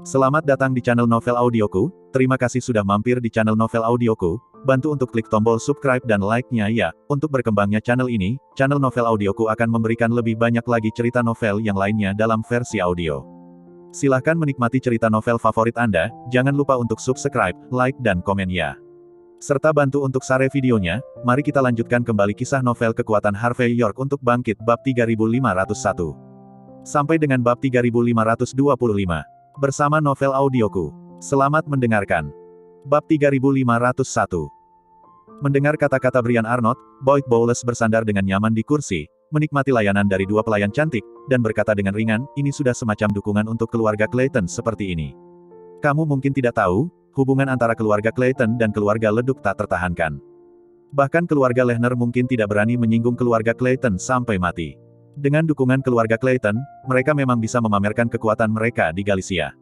Selamat datang di channel Novel Audioku. Terima kasih sudah mampir di channel Novel Audioku. Bantu untuk klik tombol subscribe dan like-nya ya. Untuk berkembangnya channel ini, channel Novel Audioku akan memberikan lebih banyak lagi cerita novel yang lainnya dalam versi audio. Silahkan menikmati cerita novel favorit Anda, jangan lupa untuk subscribe, like dan komen ya. Serta bantu untuk share videonya. Mari kita lanjutkan kembali kisah novel kekuatan Harvey York untuk bangkit bab 3501. Sampai dengan bab 3525. Bersama Novel Audioku. Selamat mendengarkan. Bab 3501. Mendengar kata-kata Brian Arnott, Boyd Bowles bersandar dengan nyaman di kursi, menikmati layanan dari dua pelayan cantik, dan berkata dengan ringan, ini sudah semacam dukungan untuk keluarga Clayton seperti ini. Kamu mungkin tidak tahu, hubungan antara keluarga Clayton dan keluarga Leduk tak tertahankan. Bahkan keluarga Lehner mungkin tidak berani menyinggung keluarga Clayton sampai mati. Dengan dukungan keluarga Clayton, mereka memang bisa memamerkan kekuatan mereka di Galicia.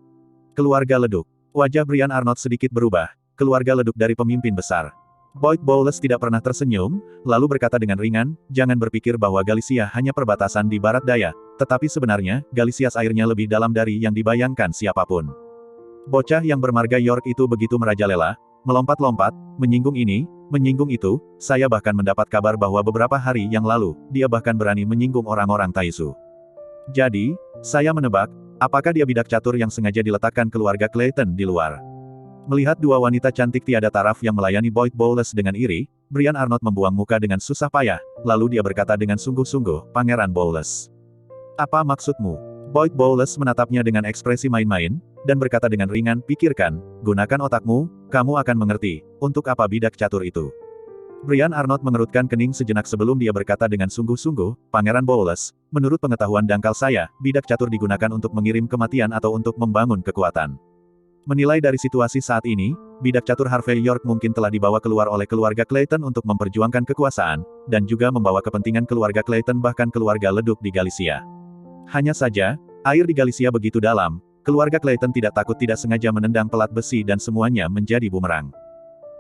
Keluarga Leduk. Wajah Brian Arnott sedikit berubah, keluarga Leduk dari pemimpin besar. Boyd Bowles tidak pernah tersenyum, lalu berkata dengan ringan, jangan berpikir bahwa Galicia hanya perbatasan di barat daya, tetapi sebenarnya, Galicia airnya lebih dalam dari yang dibayangkan siapapun. Bocah yang bermarga York itu begitu merajalela, melompat-lompat, menyinggung ini, menyinggung itu, saya bahkan mendapat kabar bahwa beberapa hari yang lalu, dia bahkan berani menyinggung orang-orang Taizu. Jadi, saya menebak, apakah dia bidak catur yang sengaja diletakkan keluarga Clayton di luar. Melihat dua wanita cantik tiada taraf yang melayani Boyd Bowles dengan iri, Brian Arnott membuang muka dengan susah payah, lalu dia berkata dengan sungguh-sungguh, Pangeran Bowles. Apa maksudmu? Boyd Bowles menatapnya dengan ekspresi main-main, dan berkata dengan ringan, pikirkan, gunakan otakmu, kamu akan mengerti, untuk apa bidak catur itu. Brian Arnott mengerutkan kening sejenak sebelum dia berkata dengan sungguh-sungguh, Pangeran Bowles, menurut pengetahuan dangkal saya, bidak catur digunakan untuk mengirim kematian atau untuk membangun kekuatan. Menilai dari situasi saat ini, bidak catur Harvey York mungkin telah dibawa keluar oleh keluarga Clayton untuk memperjuangkan kekuasaan, dan juga membawa kepentingan keluarga Clayton bahkan keluarga Leduk di Galicia. Hanya saja, air di Galicia begitu dalam, keluarga Clayton tidak takut tidak sengaja menendang pelat besi dan semuanya menjadi bumerang.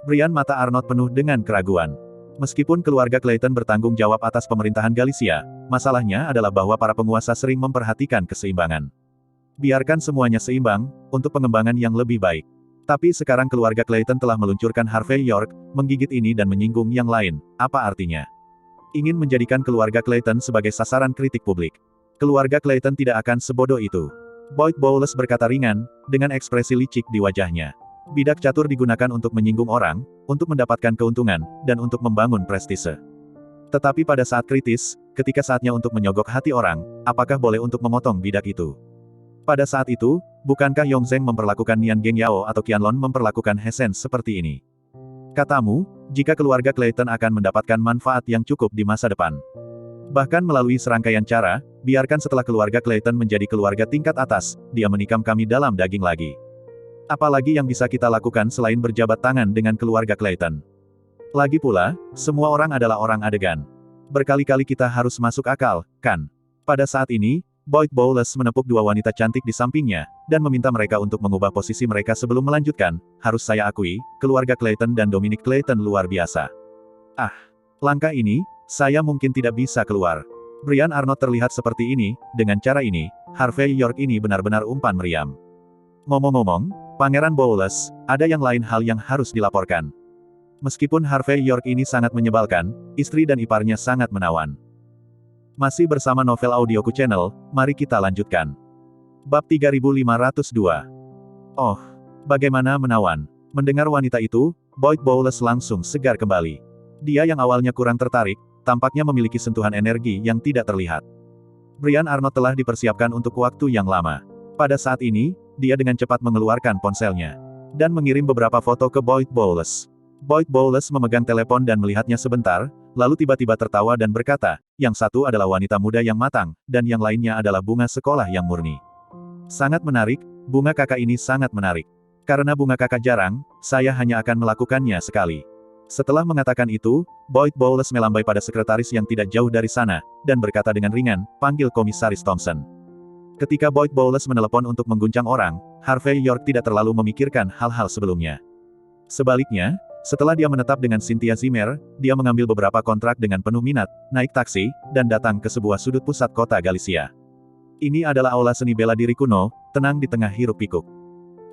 Brian mata Arnott penuh dengan keraguan. Meskipun keluarga Clayton bertanggung jawab atas pemerintahan Galicia, masalahnya adalah bahwa para penguasa sering memperhatikan keseimbangan. Biarkan semuanya seimbang, untuk pengembangan yang lebih baik. Tapi sekarang keluarga Clayton telah meluncurkan Harvey York, menggigit ini dan menyinggung yang lain, apa artinya? Ingin menjadikan keluarga Clayton sebagai sasaran kritik publik. Keluarga Clayton tidak akan sebodoh itu. Boyd Bowles berkata ringan, dengan ekspresi licik di wajahnya. Bidak catur digunakan untuk menyinggung orang, untuk mendapatkan keuntungan, dan untuk membangun prestise. Tetapi pada saat kritis, ketika saatnya untuk menyogok hati orang, apakah boleh untuk memotong bidak itu? Pada saat itu, bukankah Yongzheng memperlakukan Nian Gengyao atau Qianlong memperlakukan He Shen seperti ini? Katamu, jika keluarga Clayton akan mendapatkan manfaat yang cukup di masa depan. Bahkan melalui serangkaian cara, biarkan setelah keluarga Clayton menjadi keluarga tingkat atas, dia menikam kami dalam daging lagi. Apalagi yang bisa kita lakukan selain berjabat tangan dengan keluarga Clayton? Lagi pula, semua orang adalah orang adegan. Berkali-kali kita harus masuk akal, kan? Pada saat ini, Boyd Bowles menepuk dua wanita cantik di sampingnya, dan meminta mereka untuk mengubah posisi mereka sebelum melanjutkan, harus saya akui, keluarga Clayton dan Dominic Clayton luar biasa. Ah, langkah ini, saya mungkin tidak bisa keluar. Brian Arnott terlihat seperti ini, dengan cara ini, Harvey York ini benar-benar umpan meriam. Ngomong-ngomong, Pangeran Bowles, ada yang lain hal yang harus dilaporkan. Meskipun Harvey York ini sangat menyebalkan, istri dan iparnya sangat menawan. Masih bersama Novel Audioku Channel, mari kita lanjutkan. Bab 3502. Oh, bagaimana menawan. Mendengar wanita itu, Boyd Bowles langsung segar kembali. Dia yang awalnya kurang tertarik, tampaknya memiliki sentuhan energi yang tidak terlihat. Brian Arnott telah dipersiapkan untuk waktu yang lama. Pada saat ini, dia dengan cepat mengeluarkan ponselnya. Dan mengirim beberapa foto ke Boyd Bowles. Boyd Bowles memegang telepon dan melihatnya sebentar, lalu tiba-tiba tertawa dan berkata, yang satu adalah wanita muda yang matang, dan yang lainnya adalah bunga sekolah yang murni. Sangat menarik, bunga kakak ini sangat menarik. Karena bunga kakak jarang, saya hanya akan melakukannya sekali. Setelah mengatakan itu, Boyd Bowles melambai pada sekretaris yang tidak jauh dari sana, dan berkata dengan ringan, panggil Komisaris Thompson. Ketika Boyd Bowles menelepon untuk mengguncang orang, Harvey York tidak terlalu memikirkan hal-hal sebelumnya. Sebaliknya, Setelah dia menetap dengan Cynthia Zimmer, dia mengambil beberapa kontrak dengan penuh minat, naik taksi, dan datang ke sebuah sudut pusat kota Galicia. Ini adalah aula seni bela diri kuno, tenang di tengah hiruk-pikuk.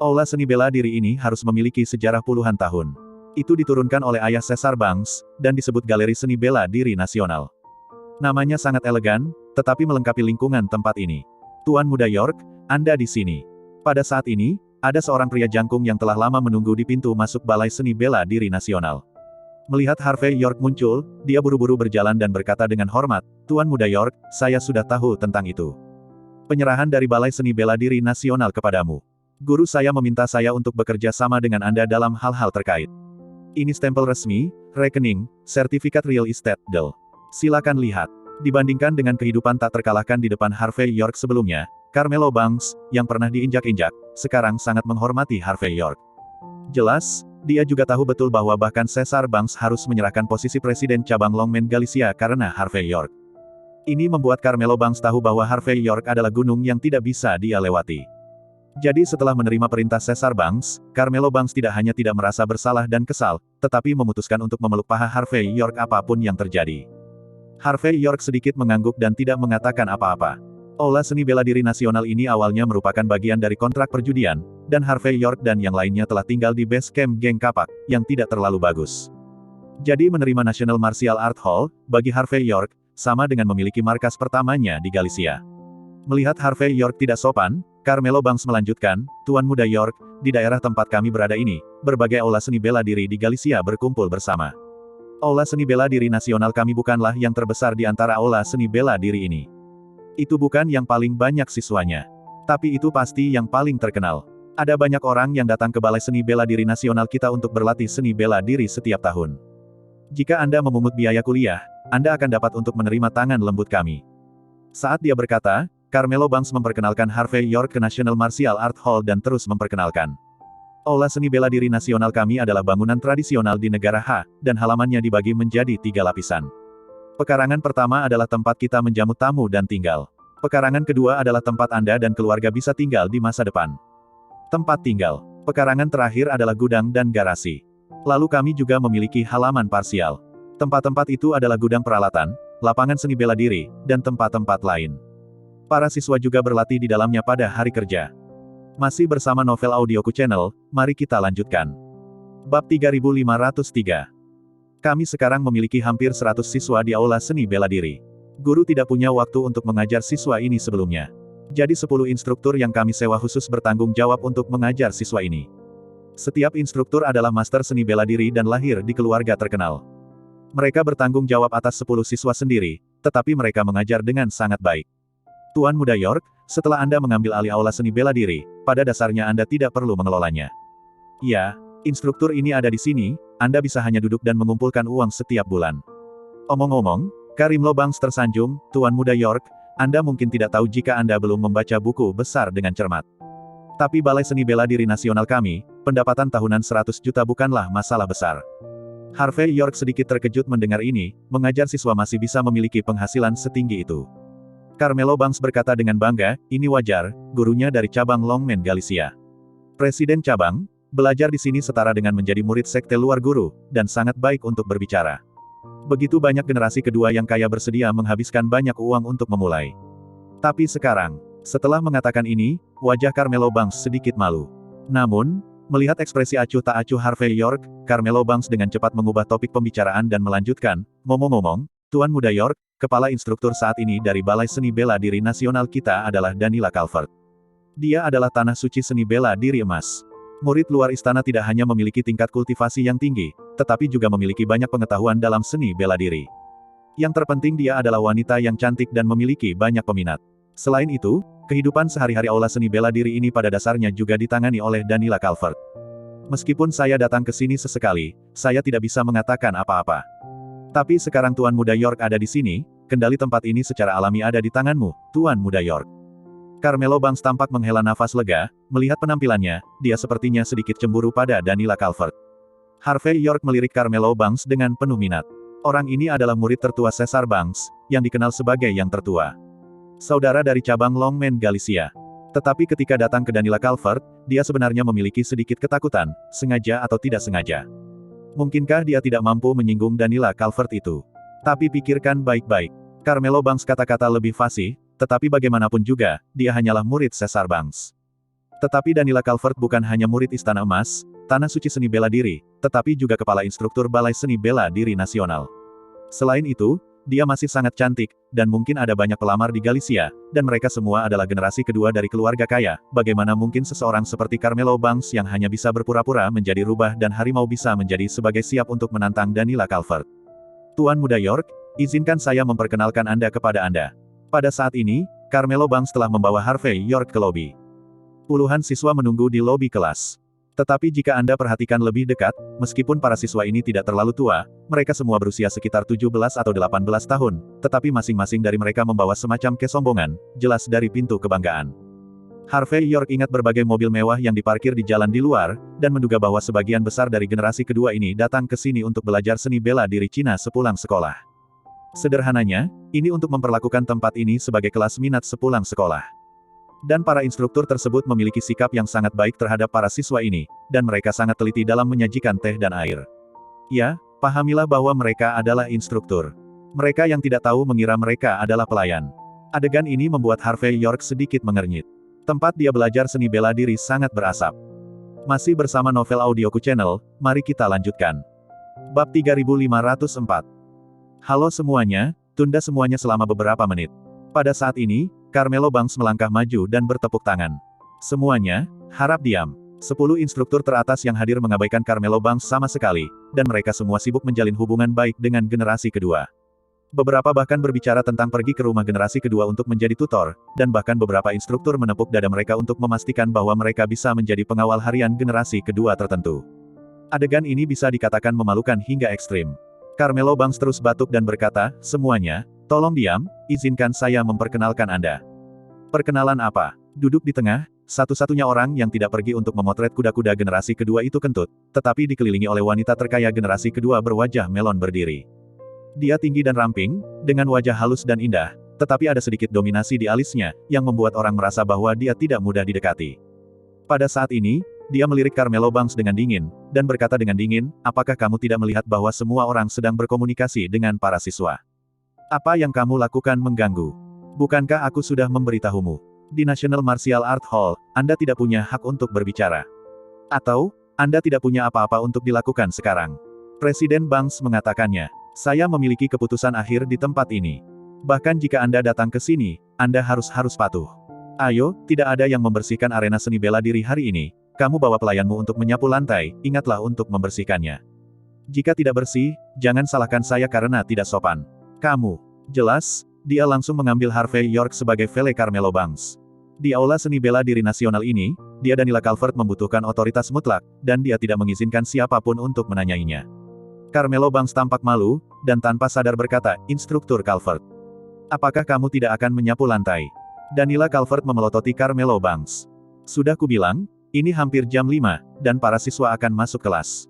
Aula seni bela diri ini harus memiliki sejarah puluhan tahun. Itu diturunkan oleh ayah Caesar Banks, dan disebut Galeri Seni Bela Diri Nasional. Namanya sangat elegan, tetapi melengkapi lingkungan tempat ini. Tuan Muda York, Anda di sini. Pada saat ini, ada seorang pria jangkung yang telah lama menunggu di pintu masuk Balai Seni Bela Diri Nasional. Melihat Harvey York muncul, dia buru-buru berjalan dan berkata dengan hormat, "Tuan Muda York, saya sudah tahu tentang itu. Penyerahan dari Balai Seni Bela Diri Nasional kepadamu. Guru saya meminta saya untuk bekerja sama dengan Anda dalam hal-hal terkait. Ini stempel resmi, rekening, sertifikat real estate, deal. Silakan lihat." Dibandingkan dengan kehidupan tak terkalahkan di depan Harvey York sebelumnya, Carmelo Banks, yang pernah diinjak-injak, sekarang sangat menghormati Harvey York. Jelas, dia juga tahu betul bahwa bahkan Caesar Banks harus menyerahkan posisi presiden cabang Longmen Galicia karena Harvey York. Ini membuat Carmelo Banks tahu bahwa Harvey York adalah gunung yang tidak bisa dia lewati. Jadi setelah menerima perintah Caesar Banks, Carmelo Banks tidak hanya tidak merasa bersalah dan kesal, tetapi memutuskan untuk memeluk paha Harvey York apapun yang terjadi. Harvey York sedikit mengangguk dan tidak mengatakan apa-apa. Aula Seni Bela Diri Nasional ini awalnya merupakan bagian dari kontrak perjudian, dan Harvey York dan yang lainnya telah tinggal di base camp geng kapak, yang tidak terlalu bagus. Jadi menerima National Martial Art Hall, bagi Harvey York, sama dengan memiliki markas pertamanya di Galicia. Melihat Harvey York tidak sopan, Carmelo Banks melanjutkan, "Tuan Muda York, di daerah tempat kami berada ini, berbagai aula seni bela diri di Galicia berkumpul bersama. Aula Seni Bela Diri Nasional kami bukanlah yang terbesar di antara aula seni bela diri ini. Itu bukan yang paling banyak siswanya. Tapi itu pasti yang paling terkenal. Ada banyak orang yang datang ke Balai Seni Bela Diri Nasional kita untuk berlatih seni bela diri setiap tahun. Jika Anda memungut biaya kuliah, Anda akan dapat untuk menerima tangan lembut kami." Saat dia berkata, Carmelo Banks memperkenalkan Harvey York ke National Martial Art Hall dan terus memperkenalkan. Aula Seni Bela Diri Nasional kami adalah bangunan tradisional di negara H, dan halamannya dibagi menjadi 3 lapisan. Pekarangan pertama adalah tempat kita menjamu tamu dan tinggal. Pekarangan kedua adalah tempat Anda dan keluarga bisa tinggal di masa depan. Tempat tinggal. Pekarangan terakhir adalah gudang dan garasi. Lalu kami juga memiliki halaman parsial. Tempat-tempat itu adalah gudang peralatan, lapangan seni bela diri, dan tempat-tempat lain. Para siswa juga berlatih di dalamnya pada hari kerja. Masih bersama Novel Audioku Channel, mari kita lanjutkan. Bab 3503. Kami sekarang memiliki hampir 100 siswa di aula seni bela diri. Guru tidak punya waktu untuk mengajar siswa ini sebelumnya. Jadi 10 instruktur yang kami sewa khusus bertanggung jawab untuk mengajar siswa ini. Setiap instruktur adalah master seni bela diri dan lahir di keluarga terkenal. Mereka bertanggung jawab atas 10 siswa sendiri, tetapi mereka mengajar dengan sangat baik. Tuan Muda York, setelah Anda mengambil alih aula seni bela diri, pada dasarnya Anda tidak perlu mengelolanya. Ya, instruktur ini ada di sini, Anda bisa hanya duduk dan mengumpulkan uang setiap bulan. Omong-omong, Carmelo Banks tersanjung, Tuan Muda York, Anda mungkin tidak tahu jika Anda belum membaca buku besar dengan cermat. Tapi Balai Seni Bela Diri Nasional kami, pendapatan tahunan 100 juta bukanlah masalah besar. Harvey York sedikit terkejut mendengar ini, mengajar siswa masih bisa memiliki penghasilan setinggi itu. Carmelo Banks berkata dengan bangga, "Ini wajar, gurunya dari cabang Longmen Galicia. Presiden cabang, belajar di sini setara dengan menjadi murid sekte luar guru, dan sangat baik untuk berbicara. Begitu banyak generasi kedua yang kaya bersedia menghabiskan banyak uang untuk memulai." Tapi sekarang, setelah mengatakan ini, wajah Carmelo Banks sedikit malu. Namun, melihat ekspresi acuh tak acuh Harvey York, Carmelo Banks dengan cepat mengubah topik pembicaraan dan melanjutkan, "Ngomong-ngomong, Tuan Muda York, kepala instruktur saat ini dari Balai Seni Bela Diri Nasional kita adalah Danila Calvert. Dia adalah tanah suci seni bela diri emas. Murid luar istana tidak hanya memiliki tingkat kultivasi yang tinggi, tetapi juga memiliki banyak pengetahuan dalam seni bela diri. Yang terpenting dia adalah wanita yang cantik dan memiliki banyak peminat. Selain itu, kehidupan sehari-hari aula seni bela diri ini pada dasarnya juga ditangani oleh Danila Calvert. Meskipun saya datang ke sini sesekali, saya tidak bisa mengatakan apa-apa. Tapi sekarang Tuan Muda York ada di sini, kendali tempat ini secara alami ada di tanganmu, Tuan Muda York." Carmelo Banks tampak menghela nafas lega, melihat penampilannya, dia sepertinya sedikit cemburu pada Danila Calvert. Harvey York melirik Carmelo Banks dengan penuh minat. Orang ini adalah murid tertua Caesar Banks, yang dikenal sebagai yang tertua. Saudara dari cabang Longmen Galicia. Tetapi ketika datang ke Danila Calvert, dia sebenarnya memiliki sedikit ketakutan, sengaja atau tidak sengaja. Mungkinkah dia tidak mampu menyinggung Danila Calvert itu? Tapi pikirkan baik-baik. Carmelo Banks kata-kata lebih fasih, tetapi bagaimanapun juga, dia hanyalah murid Caesar Banks. Tetapi Danila Calvert bukan hanya murid Istana Emas, Tanah Suci Seni Bela Diri, tetapi juga kepala instruktur Balai Seni Bela Diri Nasional. Selain itu, dia masih sangat cantik, dan mungkin ada banyak pelamar di Galicia, dan mereka semua adalah generasi kedua dari keluarga kaya. Bagaimana mungkin seseorang seperti Carmelo Banks yang hanya bisa berpura-pura menjadi rubah dan harimau bisa menjadi sebagai siap untuk menantang Danila Calvert? Tuan Muda York, izinkan saya memperkenalkan Anda kepada Anda. Pada saat ini, Carmelo Banks telah membawa Harvey York ke lobi. Puluhan siswa menunggu di lobi kelas. Tetapi jika Anda perhatikan lebih dekat, meskipun para siswa ini tidak terlalu tua, mereka semua berusia sekitar 17 atau 18 tahun, tetapi masing-masing dari mereka membawa semacam kesombongan, jelas dari pintu kebanggaan. Harvey York ingat berbagai mobil mewah yang diparkir di jalan di luar, dan menduga bahwa sebagian besar dari generasi kedua ini datang ke sini untuk belajar seni bela diri Cina sepulang sekolah. Sederhananya, ini untuk memperlakukan tempat ini sebagai kelas minat sepulang sekolah. Dan para instruktur tersebut memiliki sikap yang sangat baik terhadap para siswa ini, dan mereka sangat teliti dalam menyajikan teh dan air. Ya, pahamilah bahwa mereka adalah instruktur. Mereka yang tidak tahu mengira mereka adalah pelayan. Adegan ini membuat Harvey York sedikit mengernyit. Tempat dia belajar seni bela diri sangat berasap. Masih bersama Novel Audioku Channel, mari kita lanjutkan. Bab 3504. Halo semuanya, tunda semuanya selama beberapa menit. Pada saat ini, Carmelo Banks melangkah maju dan bertepuk tangan. Semuanya, harap diam. 10 instruktur teratas yang hadir mengabaikan Carmelo Banks sama sekali, dan mereka semua sibuk menjalin hubungan baik dengan generasi kedua. Beberapa bahkan berbicara tentang pergi ke rumah generasi kedua untuk menjadi tutor, dan bahkan beberapa instruktur menepuk dada mereka untuk memastikan bahwa mereka bisa menjadi pengawal harian generasi kedua tertentu. Adegan ini bisa dikatakan memalukan hingga ekstrim. Carmelo Banks terus batuk dan berkata, "Semuanya, tolong diam, izinkan saya memperkenalkan Anda." Perkenalan apa? Duduk di tengah, satu-satunya orang yang tidak pergi untuk memotret kuda-kuda generasi kedua itu kentut, tetapi dikelilingi oleh wanita terkaya generasi kedua berwajah melon berdiri. Dia tinggi dan ramping, dengan wajah halus dan indah, tetapi ada sedikit dominasi di alisnya, yang membuat orang merasa bahwa dia tidak mudah didekati. Pada saat ini, dia melirik Carmelo Banks dengan dingin, dan berkata dengan dingin, "Apakah kamu tidak melihat bahwa semua orang sedang berkomunikasi dengan para siswa? Apa yang kamu lakukan mengganggu? Bukankah aku sudah memberitahumu? Di National Martial Art Hall, Anda tidak punya hak untuk berbicara. Atau, Anda tidak punya apa-apa untuk dilakukan sekarang." Presiden Banks mengatakannya, "Saya memiliki keputusan akhir di tempat ini. Bahkan jika Anda datang ke sini, Anda harus patuh. Ayo, tidak ada yang membersihkan arena seni bela diri hari ini. Kamu bawa pelayanmu untuk menyapu lantai, ingatlah untuk membersihkannya. Jika tidak bersih, jangan salahkan saya karena tidak sopan. Kamu." Jelas, dia langsung mengambil Harvey York sebagai valet Carmelo Banks. Di aula seni bela diri nasional ini, dia Danila Calvert membutuhkan otoritas mutlak, dan dia tidak mengizinkan siapapun untuk menanyainya. Carmelo Banks tampak malu, dan tanpa sadar berkata, "Instruktur Calvert, apakah kamu tidak akan menyapu lantai?" Danila Calvert memelototi Carmelo Banks. "Sudah kubilang, ini hampir jam 5, dan para siswa akan masuk kelas.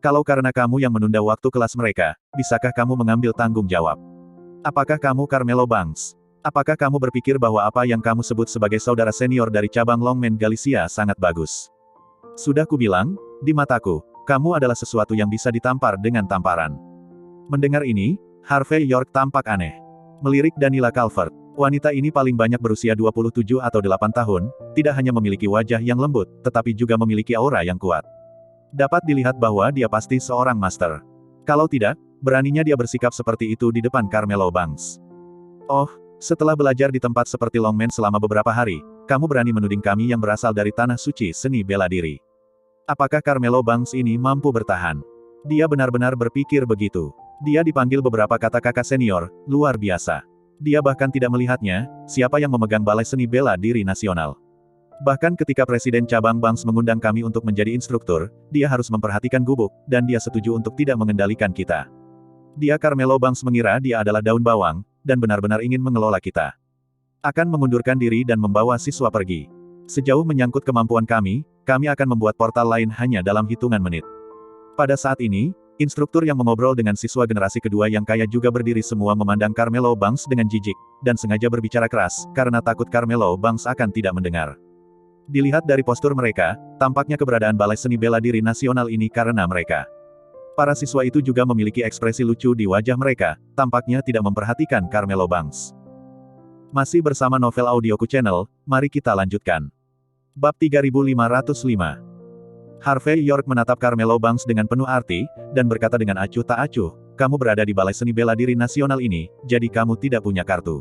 Kalau karena kamu yang menunda waktu kelas mereka, bisakah kamu mengambil tanggung jawab? Apakah kamu Carmelo Banks? Apakah kamu berpikir bahwa apa yang kamu sebut sebagai saudara senior dari cabang Longman Galicia sangat bagus? Sudah kubilang, di mataku, kamu adalah sesuatu yang bisa ditampar dengan tamparan." Mendengar ini, Harvey York tampak aneh. Melirik Danila Calvert. Wanita ini paling banyak berusia 27 atau 8 tahun, tidak hanya memiliki wajah yang lembut, tetapi juga memiliki aura yang kuat. Dapat dilihat bahwa dia pasti seorang master. Kalau tidak, beraninya dia bersikap seperti itu di depan Carmelo Banks. "Oh, setelah belajar di tempat seperti Longman selama beberapa hari, kamu berani menuding kami yang berasal dari tanah suci seni bela diri. Apakah Carmelo Banks ini mampu bertahan?" Dia benar-benar berpikir begitu. Dia dipanggil beberapa kata kakak senior, luar biasa. Dia bahkan tidak melihatnya, siapa yang memegang Balai Seni Bela Diri Nasional. Bahkan ketika Presiden Cabang Banks mengundang kami untuk menjadi instruktur, dia harus memperhatikan gubuk, dan dia setuju untuk tidak mengendalikan kita. Dia Carmelo Banks mengira dia adalah daun bawang, dan benar-benar ingin mengelola kita. Akan mengundurkan diri dan membawa siswa pergi. Sejauh menyangkut kemampuan kami akan membuat portal lain hanya dalam hitungan menit. Pada saat ini, instruktur yang mengobrol dengan siswa generasi kedua yang kaya juga berdiri semua memandang Carmelo Banks dengan jijik, dan sengaja berbicara keras, karena takut Carmelo Banks akan tidak mendengar. Dilihat dari postur mereka, tampaknya keberadaan Balai Seni Bela Diri Nasional ini karena mereka. Para siswa itu juga memiliki ekspresi lucu di wajah mereka, tampaknya tidak memperhatikan Carmelo Banks. Masih bersama Novel Audioku Channel, mari kita lanjutkan. Bab 3505. Harvey York menatap Carmelo Banks dengan penuh arti, dan berkata dengan acuh tak acuh, kamu berada di Balai Seni Bela Diri Nasional ini, jadi kamu tidak punya kartu.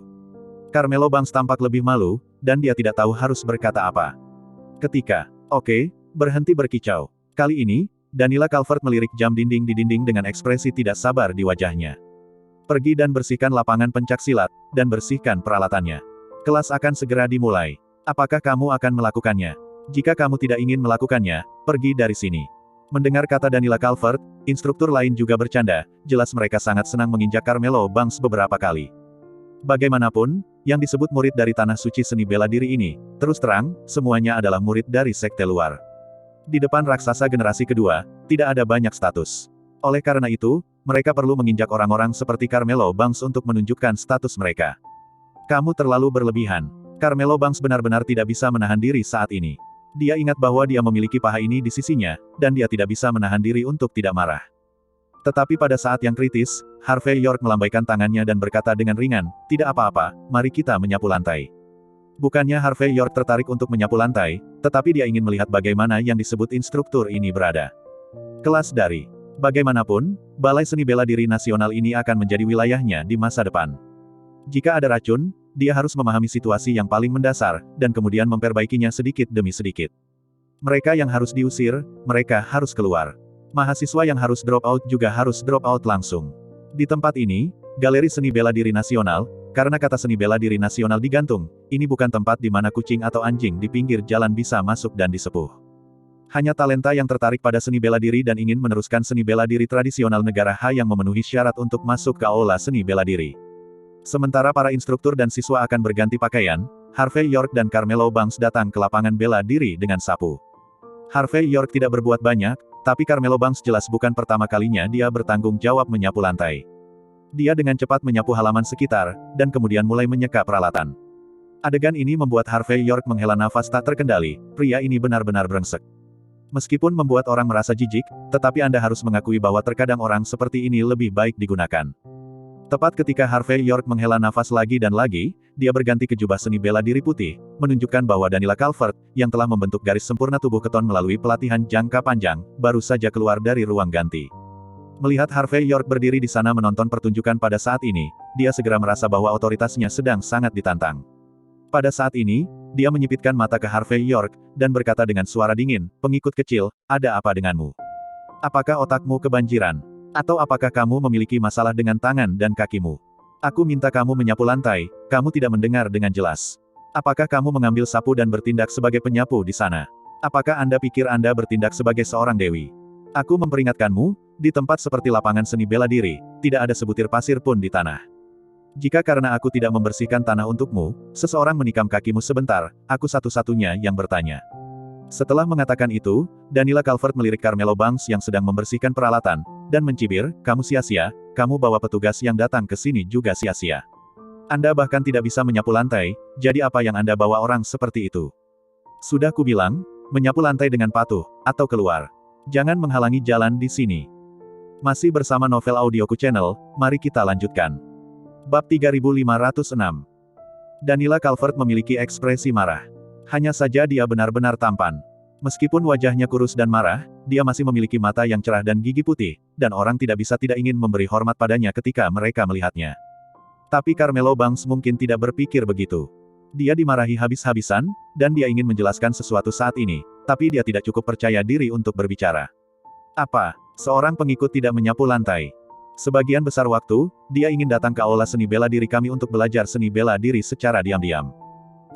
Carmelo Banks tampak lebih malu, dan dia tidak tahu harus berkata apa. Oke, berhenti berkicau. Kali ini, Daniela Calvert melirik jam dinding di dinding dengan ekspresi tidak sabar di wajahnya. Pergi dan bersihkan lapangan pencaksilat, dan bersihkan peralatannya. Kelas akan segera dimulai. Apakah kamu akan melakukannya? Jika kamu tidak ingin melakukannya, pergi dari sini. Mendengar kata Daniela Calvert, instruktur lain juga bercanda, jelas mereka sangat senang menginjak Carmelo Banks beberapa kali. Bagaimanapun, yang disebut murid dari Tanah Suci Seni Bela Diri ini, terus terang, semuanya adalah murid dari sekte luar. Di depan raksasa generasi kedua, tidak ada banyak status. Oleh karena itu, mereka perlu menginjak orang-orang seperti Carmelo Banks untuk menunjukkan status mereka. Kamu terlalu berlebihan. Carmelo Banks benar-benar tidak bisa menahan diri saat ini. Dia ingat bahwa dia memiliki paha ini di sisinya, dan dia tidak bisa menahan diri untuk tidak marah. Tetapi pada saat yang kritis, Harvey York melambaikan tangannya dan berkata dengan ringan, tidak apa-apa, mari kita menyapu lantai. Bukannya Harvey York tertarik untuk menyapu lantai, tetapi dia ingin melihat bagaimana yang disebut instruktur ini berada. Kelas dari. Bagaimanapun, Balai Seni Bela Diri Nasional ini akan menjadi wilayahnya di masa depan. Jika ada racun, dia harus memahami situasi yang paling mendasar, dan kemudian memperbaikinya sedikit demi sedikit. Mereka yang harus diusir, mereka harus keluar. Mahasiswa yang harus drop out juga harus drop out langsung. Di tempat ini, Galeri Seni Bela Diri Nasional, karena kata seni bela diri nasional digantung, ini bukan tempat di mana kucing atau anjing di pinggir jalan bisa masuk dan disepuh. Hanya talenta yang tertarik pada seni bela diri dan ingin meneruskan seni bela diri tradisional negara H yang memenuhi syarat untuk masuk ke aula seni bela diri. Sementara para instruktur dan siswa akan berganti pakaian, Harvey York dan Carmelo Banks datang ke lapangan bela diri dengan sapu. Harvey York tidak berbuat banyak, tapi Carmelo Banks jelas bukan pertama kalinya dia bertanggung jawab menyapu lantai. Dia dengan cepat menyapu halaman sekitar, dan kemudian mulai menyeka peralatan. Adegan ini membuat Harvey York menghela nafas tak terkendali, pria ini benar-benar brengsek. Meskipun membuat orang merasa jijik, tetapi Anda harus mengakui bahwa terkadang orang seperti ini lebih baik digunakan. Tepat ketika Harvey York menghela nafas lagi dan lagi, dia berganti ke jubah seni bela diri putih, menunjukkan bahwa Daniela Calvert, yang telah membentuk garis sempurna tubuh keton melalui pelatihan jangka panjang, baru saja keluar dari ruang ganti. Melihat Harvey York berdiri di sana menonton pertunjukan pada saat ini, dia segera merasa bahwa otoritasnya sedang sangat ditantang. Pada saat ini, dia menyipitkan mata ke Harvey York, dan berkata dengan suara dingin, pengikut kecil, ada apa denganmu? Apakah otakmu kebanjiran? Atau apakah kamu memiliki masalah dengan tangan dan kakimu? Aku minta kamu menyapu lantai, kamu tidak mendengar dengan jelas. Apakah kamu mengambil sapu dan bertindak sebagai penyapu di sana? Apakah Anda pikir Anda bertindak sebagai seorang dewi? Aku memperingatkanmu, di tempat seperti lapangan seni bela diri, tidak ada sebutir pasir pun di tanah. Jika karena aku tidak membersihkan tanah untukmu, seseorang menikam kakimu sebentar, aku satu-satunya yang bertanya. Setelah mengatakan itu, Daniela Calvert melirik Carmelo Banks yang sedang membersihkan peralatan, dan mencibir, kamu sia-sia, kamu bawa petugas yang datang ke sini juga sia-sia. Anda bahkan tidak bisa menyapu lantai, jadi apa yang Anda bawa orang seperti itu? Sudah kubilang, menyapu lantai dengan patuh, atau keluar. Jangan menghalangi jalan di sini. Masih bersama Novel Audioku Channel, mari kita lanjutkan. Bab 3506. Daniela Calvert memiliki ekspresi marah. Hanya saja dia benar-benar tampan. Meskipun wajahnya kurus dan marah, dia masih memiliki mata yang cerah dan gigi putih, dan orang tidak bisa tidak ingin memberi hormat padanya ketika mereka melihatnya. Tapi Carmelo Banks mungkin tidak berpikir begitu. Dia dimarahi habis-habisan, dan dia ingin menjelaskan sesuatu saat ini, tapi dia tidak cukup percaya diri untuk berbicara. Apa? Seorang pengikut tidak menyapu lantai. Sebagian besar waktu, dia ingin datang ke aula seni bela diri kami untuk belajar seni bela diri secara diam-diam.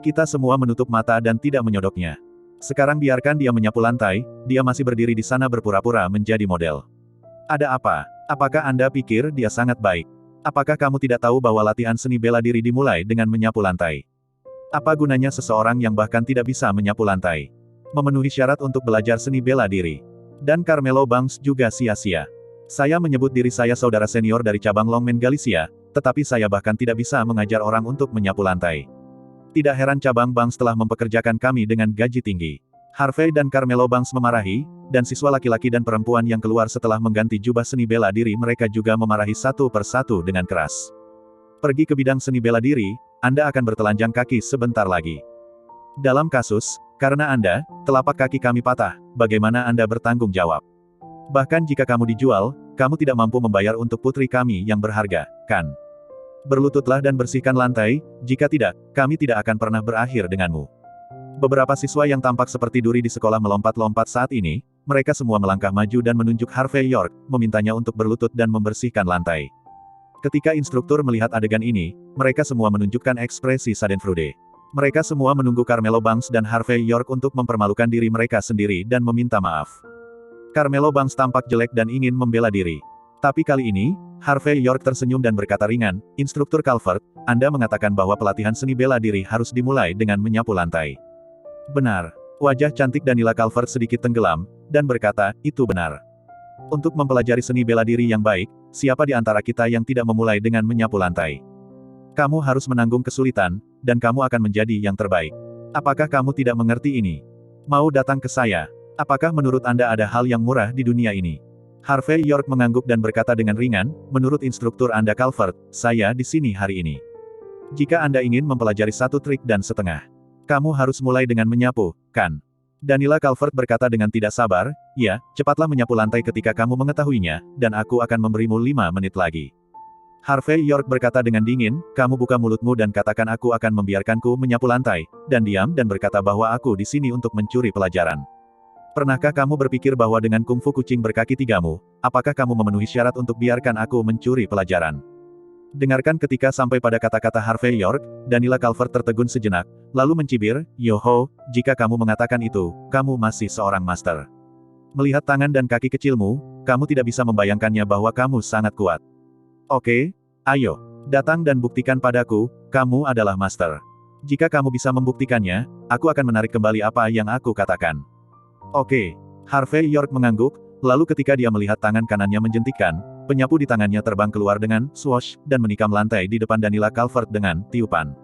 Kita semua menutup mata dan tidak menyodoknya. Sekarang biarkan dia menyapu lantai, dia masih berdiri di sana berpura-pura menjadi model. Ada apa? Apakah Anda pikir dia sangat baik? Apakah kamu tidak tahu bahwa latihan seni bela diri dimulai dengan menyapu lantai? Apa gunanya seseorang yang bahkan tidak bisa menyapu lantai? Memenuhi syarat untuk belajar seni bela diri. Dan Carmelo Banks juga sia-sia. Saya menyebut diri saya saudara senior dari cabang Longmen Galicia, tetapi saya bahkan tidak bisa mengajar orang untuk menyapu lantai. Tidak heran cabang Banks telah mempekerjakan kami dengan gaji tinggi. Harvey dan Carmelo Banks memarahi, dan siswa laki-laki dan perempuan yang keluar setelah mengganti jubah seni bela diri mereka juga memarahi satu persatu dengan keras. Pergi ke bidang seni bela diri, Anda akan bertelanjang kaki sebentar lagi. Dalam kasus, karena Anda, telapak kaki kami patah, bagaimana Anda bertanggung jawab? Bahkan jika kamu dijual, kamu tidak mampu membayar untuk putri kami yang berharga, kan? Berlututlah dan bersihkan lantai, jika tidak, kami tidak akan pernah berakhir denganmu. Beberapa siswa yang tampak seperti duri di sekolah melompat-lompat saat ini, mereka semua melangkah maju dan menunjuk Harvey York, memintanya untuk berlutut dan membersihkan lantai. Ketika instruktur melihat adegan ini, mereka semua menunjukkan ekspresi Schadenfreude. Mereka semua menunggu Carmelo Banks dan Harvey York untuk mempermalukan diri mereka sendiri dan meminta maaf. Carmelo Banks tampak jelek dan ingin membela diri. Tapi kali ini, Harvey York tersenyum dan berkata ringan, "Instruktur Calvert, Anda mengatakan bahwa pelatihan seni bela diri harus dimulai dengan menyapu lantai." Benar. Wajah cantik Daniela Calvert sedikit tenggelam, dan berkata, "Itu benar. Untuk mempelajari seni bela diri yang baik, siapa di antara kita yang tidak memulai dengan menyapu lantai? Kamu harus menanggung kesulitan, dan kamu akan menjadi yang terbaik. Apakah kamu tidak mengerti ini? Mau datang ke saya? Apakah menurut Anda ada hal yang murah di dunia ini?" Harvey York mengangguk dan berkata dengan ringan, "Menurut instruktur Anda Calvert, saya di sini hari ini. Jika Anda ingin mempelajari satu trik dan setengah, kamu harus mulai dengan menyapu, kan?" Daniela Calvert berkata dengan tidak sabar, "Ya, cepatlah menyapu lantai ketika kamu mengetahuinya, dan aku akan memberimu 5 menit lagi." Harvey York berkata dengan dingin, "Kamu buka mulutmu dan katakan aku akan membiarkanku menyapu lantai, dan diam dan berkata bahwa aku di sini untuk mencuri pelajaran. Pernahkah kamu berpikir bahwa dengan kungfu kucing berkaki tigamu, apakah kamu memenuhi syarat untuk biarkan aku mencuri pelajaran?" Dengarkan ketika sampai pada kata-kata Harvey York, Daniela Calvert tertegun sejenak, lalu mencibir, "Yoho, jika kamu mengatakan itu, kamu masih seorang master. Melihat tangan dan kaki kecilmu, kamu tidak bisa membayangkannya bahwa kamu sangat kuat. Oke, ayo, datang dan buktikan padaku, kamu adalah master. Jika kamu bisa membuktikannya, aku akan menarik kembali apa yang aku katakan." "Oke." Harvey York mengangguk, lalu ketika dia melihat tangan kanannya menjentikkan, penyapu di tangannya terbang keluar dengan swoosh, dan menikam lantai di depan Daniela Calvert dengan tiupan.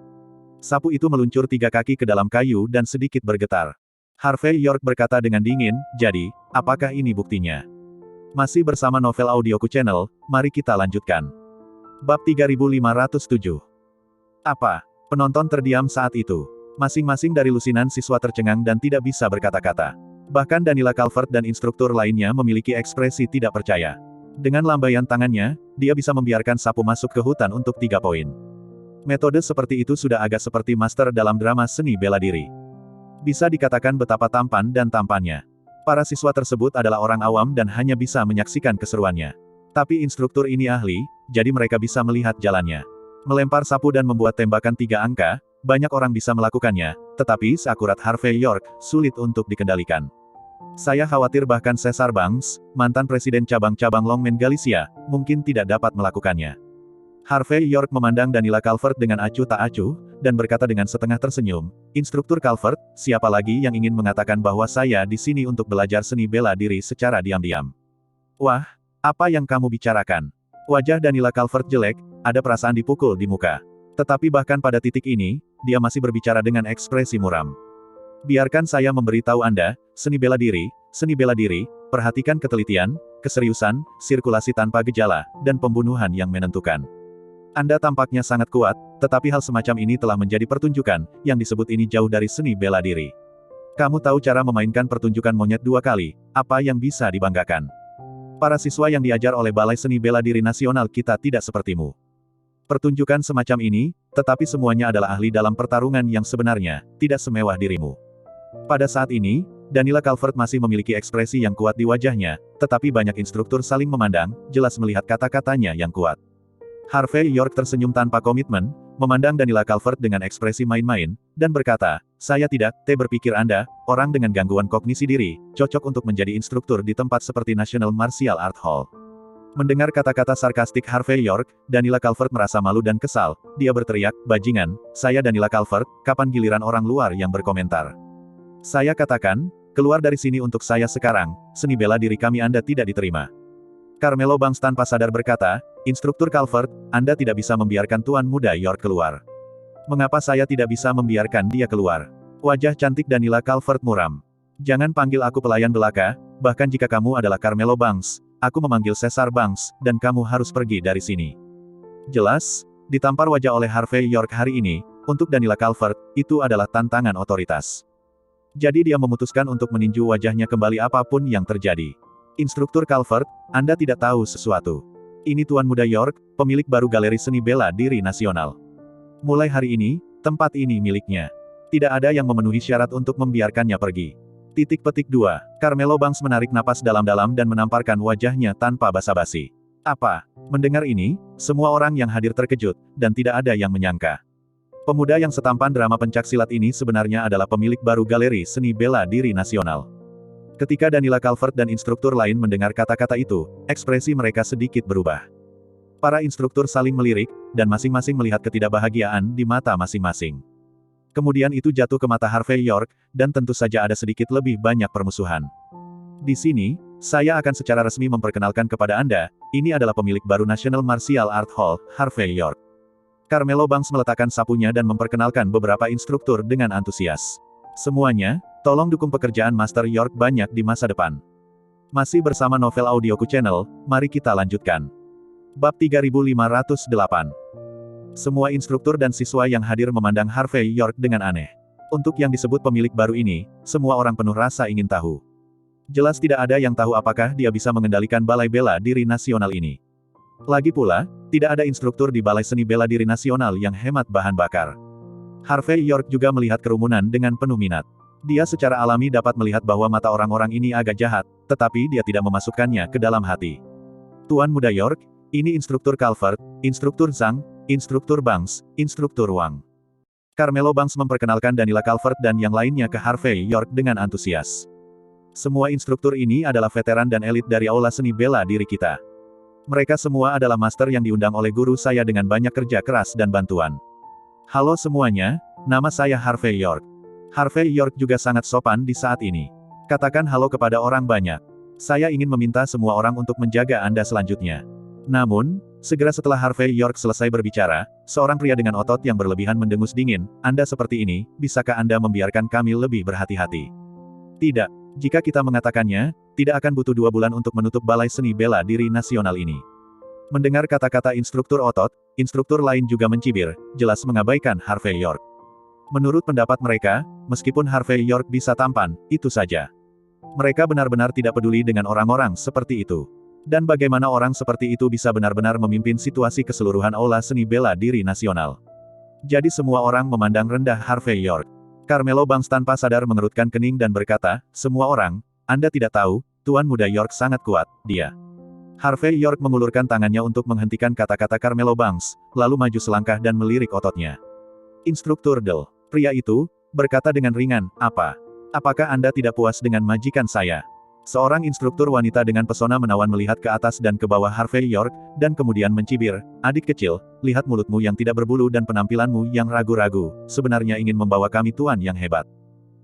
Sapu itu meluncur 3 kaki ke dalam kayu dan sedikit bergetar. Harvey York berkata dengan dingin, "Jadi, apakah ini buktinya?" Masih bersama Novel Audioku Channel, mari kita lanjutkan. Bab 3507. Apa? Penonton terdiam saat itu. Masing-masing dari lusinan siswa tercengang dan tidak bisa berkata-kata. Bahkan Daniela Calvert dan instruktur lainnya memiliki ekspresi tidak percaya. Dengan lambaian tangannya, dia bisa membiarkan sapu masuk ke hutan untuk 3 poin. Metode seperti itu sudah agak seperti master dalam drama seni bela diri. Bisa dikatakan betapa tampan dan tampannya. Para siswa tersebut adalah orang awam dan hanya bisa menyaksikan keseruannya. Tapi instruktur ini ahli, jadi mereka bisa melihat jalannya. Melempar sapu dan membuat tembakan 3 angka, banyak orang bisa melakukannya, tetapi seakurat Harvey York, sulit untuk dikendalikan. Saya khawatir bahkan Caesar Banks, mantan presiden cabang-cabang Longmen Galicia, mungkin tidak dapat melakukannya. Harvey York memandang Daniela Calvert dengan acuh tak acuh, dan berkata dengan setengah tersenyum, "Instruktur Calvert, siapa lagi yang ingin mengatakan bahwa saya di sini untuk belajar seni bela diri secara diam-diam?" "Wah, apa yang kamu bicarakan?" Wajah Daniela Calvert jelek, ada perasaan dipukul di muka. Tetapi bahkan pada titik ini, dia masih berbicara dengan ekspresi muram. "Biarkan saya memberitahu Anda, seni bela diri, perhatikan ketelitian, keseriusan, sirkulasi tanpa gejala, dan pembunuhan yang menentukan. Anda tampaknya sangat kuat, tetapi hal semacam ini telah menjadi pertunjukan, yang disebut ini jauh dari seni bela diri. Kamu tahu cara memainkan pertunjukan monyet 2 kali, apa yang bisa dibanggakan? Para siswa yang diajar oleh Balai Seni Bela Diri Nasional kita tidak sepertimu. Pertunjukan semacam ini, tetapi semuanya adalah ahli dalam pertarungan yang sebenarnya, tidak semewah dirimu." Pada saat ini, Daniela Calvert masih memiliki ekspresi yang kuat di wajahnya, tetapi banyak instruktur saling memandang, jelas melihat kata-katanya yang kuat. Harvey York tersenyum tanpa komitmen, memandang Daniela Calvert dengan ekspresi main-main, dan berkata, "Saya tidak berpikir Anda, orang dengan gangguan kognisi diri, cocok untuk menjadi instruktur di tempat seperti National Martial Art Hall." Mendengar kata-kata sarkastik Harvey York, Daniela Calvert merasa malu dan kesal, dia berteriak, "Bajingan, saya Daniela Calvert, kapan giliran orang luar yang berkomentar? Saya katakan, keluar dari sini untuk saya sekarang, seni bela diri kami Anda tidak diterima." Carmelo Banks tanpa sadar berkata, "Instruktur Calvert, Anda tidak bisa membiarkan Tuan Muda York keluar." "Mengapa saya tidak bisa membiarkan dia keluar?" Wajah cantik Daniela Calvert muram. "Jangan panggil aku pelayan belaka, Bahkan jika kamu adalah Carmelo Banks, aku memanggil Caesar Banks, dan kamu harus pergi dari sini. Jelas, ditampar wajah oleh Harvey York hari ini, untuk Daniela Calvert, itu adalah tantangan otoritas. Jadi dia memutuskan untuk meninju wajahnya kembali apapun yang terjadi. Instruktur Calvert, Anda tidak tahu sesuatu. Ini Tuan Muda York, pemilik baru galeri seni bela diri nasional. Mulai hari ini, tempat ini miliknya. Tidak ada yang memenuhi syarat untuk membiarkannya pergi. Titik petik 2. Carmelo Banks menarik napas dalam-dalam dan menamparkan wajahnya tanpa basa-basi. Apa? Mendengar ini, semua orang yang hadir terkejut, dan tidak ada yang menyangka. Pemuda yang setampan drama pencaksilat ini sebenarnya adalah pemilik baru galeri seni bela diri nasional. Ketika Daniela Calvert dan instruktur lain mendengar kata-kata itu, ekspresi mereka sedikit berubah. Para instruktur saling melirik, dan masing-masing melihat ketidakbahagiaan di mata masing-masing. Kemudian itu jatuh ke mata Harvey York, dan tentu saja ada sedikit lebih banyak permusuhan. Di sini, saya akan secara resmi memperkenalkan kepada Anda, ini adalah pemilik baru National Martial Art Hall, Harvey York. Carmelo Banks meletakkan sapunya dan memperkenalkan beberapa instruktur dengan antusias. Semuanya, tolong dukung pekerjaan Master York banyak di masa depan. Masih bersama Novel Audioku Channel, mari kita lanjutkan. Bab 3508. Semua instruktur dan siswa yang hadir memandang Harvey York dengan aneh. Untuk yang disebut pemilik baru ini, semua orang penuh rasa ingin tahu. Jelas tidak ada yang tahu apakah dia bisa mengendalikan balai bela diri nasional ini. Lagi pula, tidak ada instruktur di Balai Seni Bela Diri Nasional yang hemat bahan bakar. Harvey York juga melihat kerumunan dengan penuh minat. Dia secara alami dapat melihat bahwa mata orang-orang ini agak jahat, tetapi dia tidak memasukkannya ke dalam hati. Tuan Muda York, ini instruktur Calvert, instruktur Zhang, instruktur Banks, instruktur Wang. Carmelo Banks memperkenalkan Daniela Calvert dan yang lainnya ke Harvey York dengan antusias. Semua instruktur ini adalah veteran dan elit dari aula seni bela diri kita. Mereka semua adalah master yang diundang oleh guru saya dengan banyak kerja keras dan bantuan. Halo semuanya, nama saya Harvey York. Harvey York juga sangat sopan di saat ini. Katakan halo kepada orang banyak. Saya ingin meminta semua orang untuk menjaga Anda selanjutnya. Namun, segera setelah Harvey York selesai berbicara, seorang pria dengan otot yang berlebihan mendengus dingin, Anda seperti ini, bisakah Anda membiarkan kami lebih berhati-hati? Tidak. Jika kita mengatakannya, tidak akan butuh 2 bulan untuk menutup Balai Seni Bela Diri Nasional ini. Mendengar kata-kata instruktur otot, instruktur lain juga mencibir, jelas mengabaikan Harvey York. Menurut pendapat mereka, meskipun Harvey York bisa tampan, itu saja. Mereka benar-benar tidak peduli dengan orang-orang seperti itu. Dan bagaimana orang seperti itu bisa benar-benar memimpin situasi keseluruhan aula seni bela diri nasional. Jadi semua orang memandang rendah Harvey York. Carmelo Banks tanpa sadar mengerutkan kening dan berkata, semua orang, Anda tidak tahu, Tuan Muda York sangat kuat, dia. Harvey York mengulurkan tangannya untuk menghentikan kata-kata Carmelo Banks, lalu maju selangkah dan melirik ototnya. Instruktur Del, pria itu, berkata dengan ringan, apa? Apakah Anda tidak puas dengan majikan saya? Seorang instruktur wanita dengan pesona menawan melihat ke atas dan ke bawah Harvey York, dan kemudian mencibir, adik kecil, lihat mulutmu yang tidak berbulu dan penampilanmu yang ragu-ragu, sebenarnya ingin membawa kami tuan yang hebat.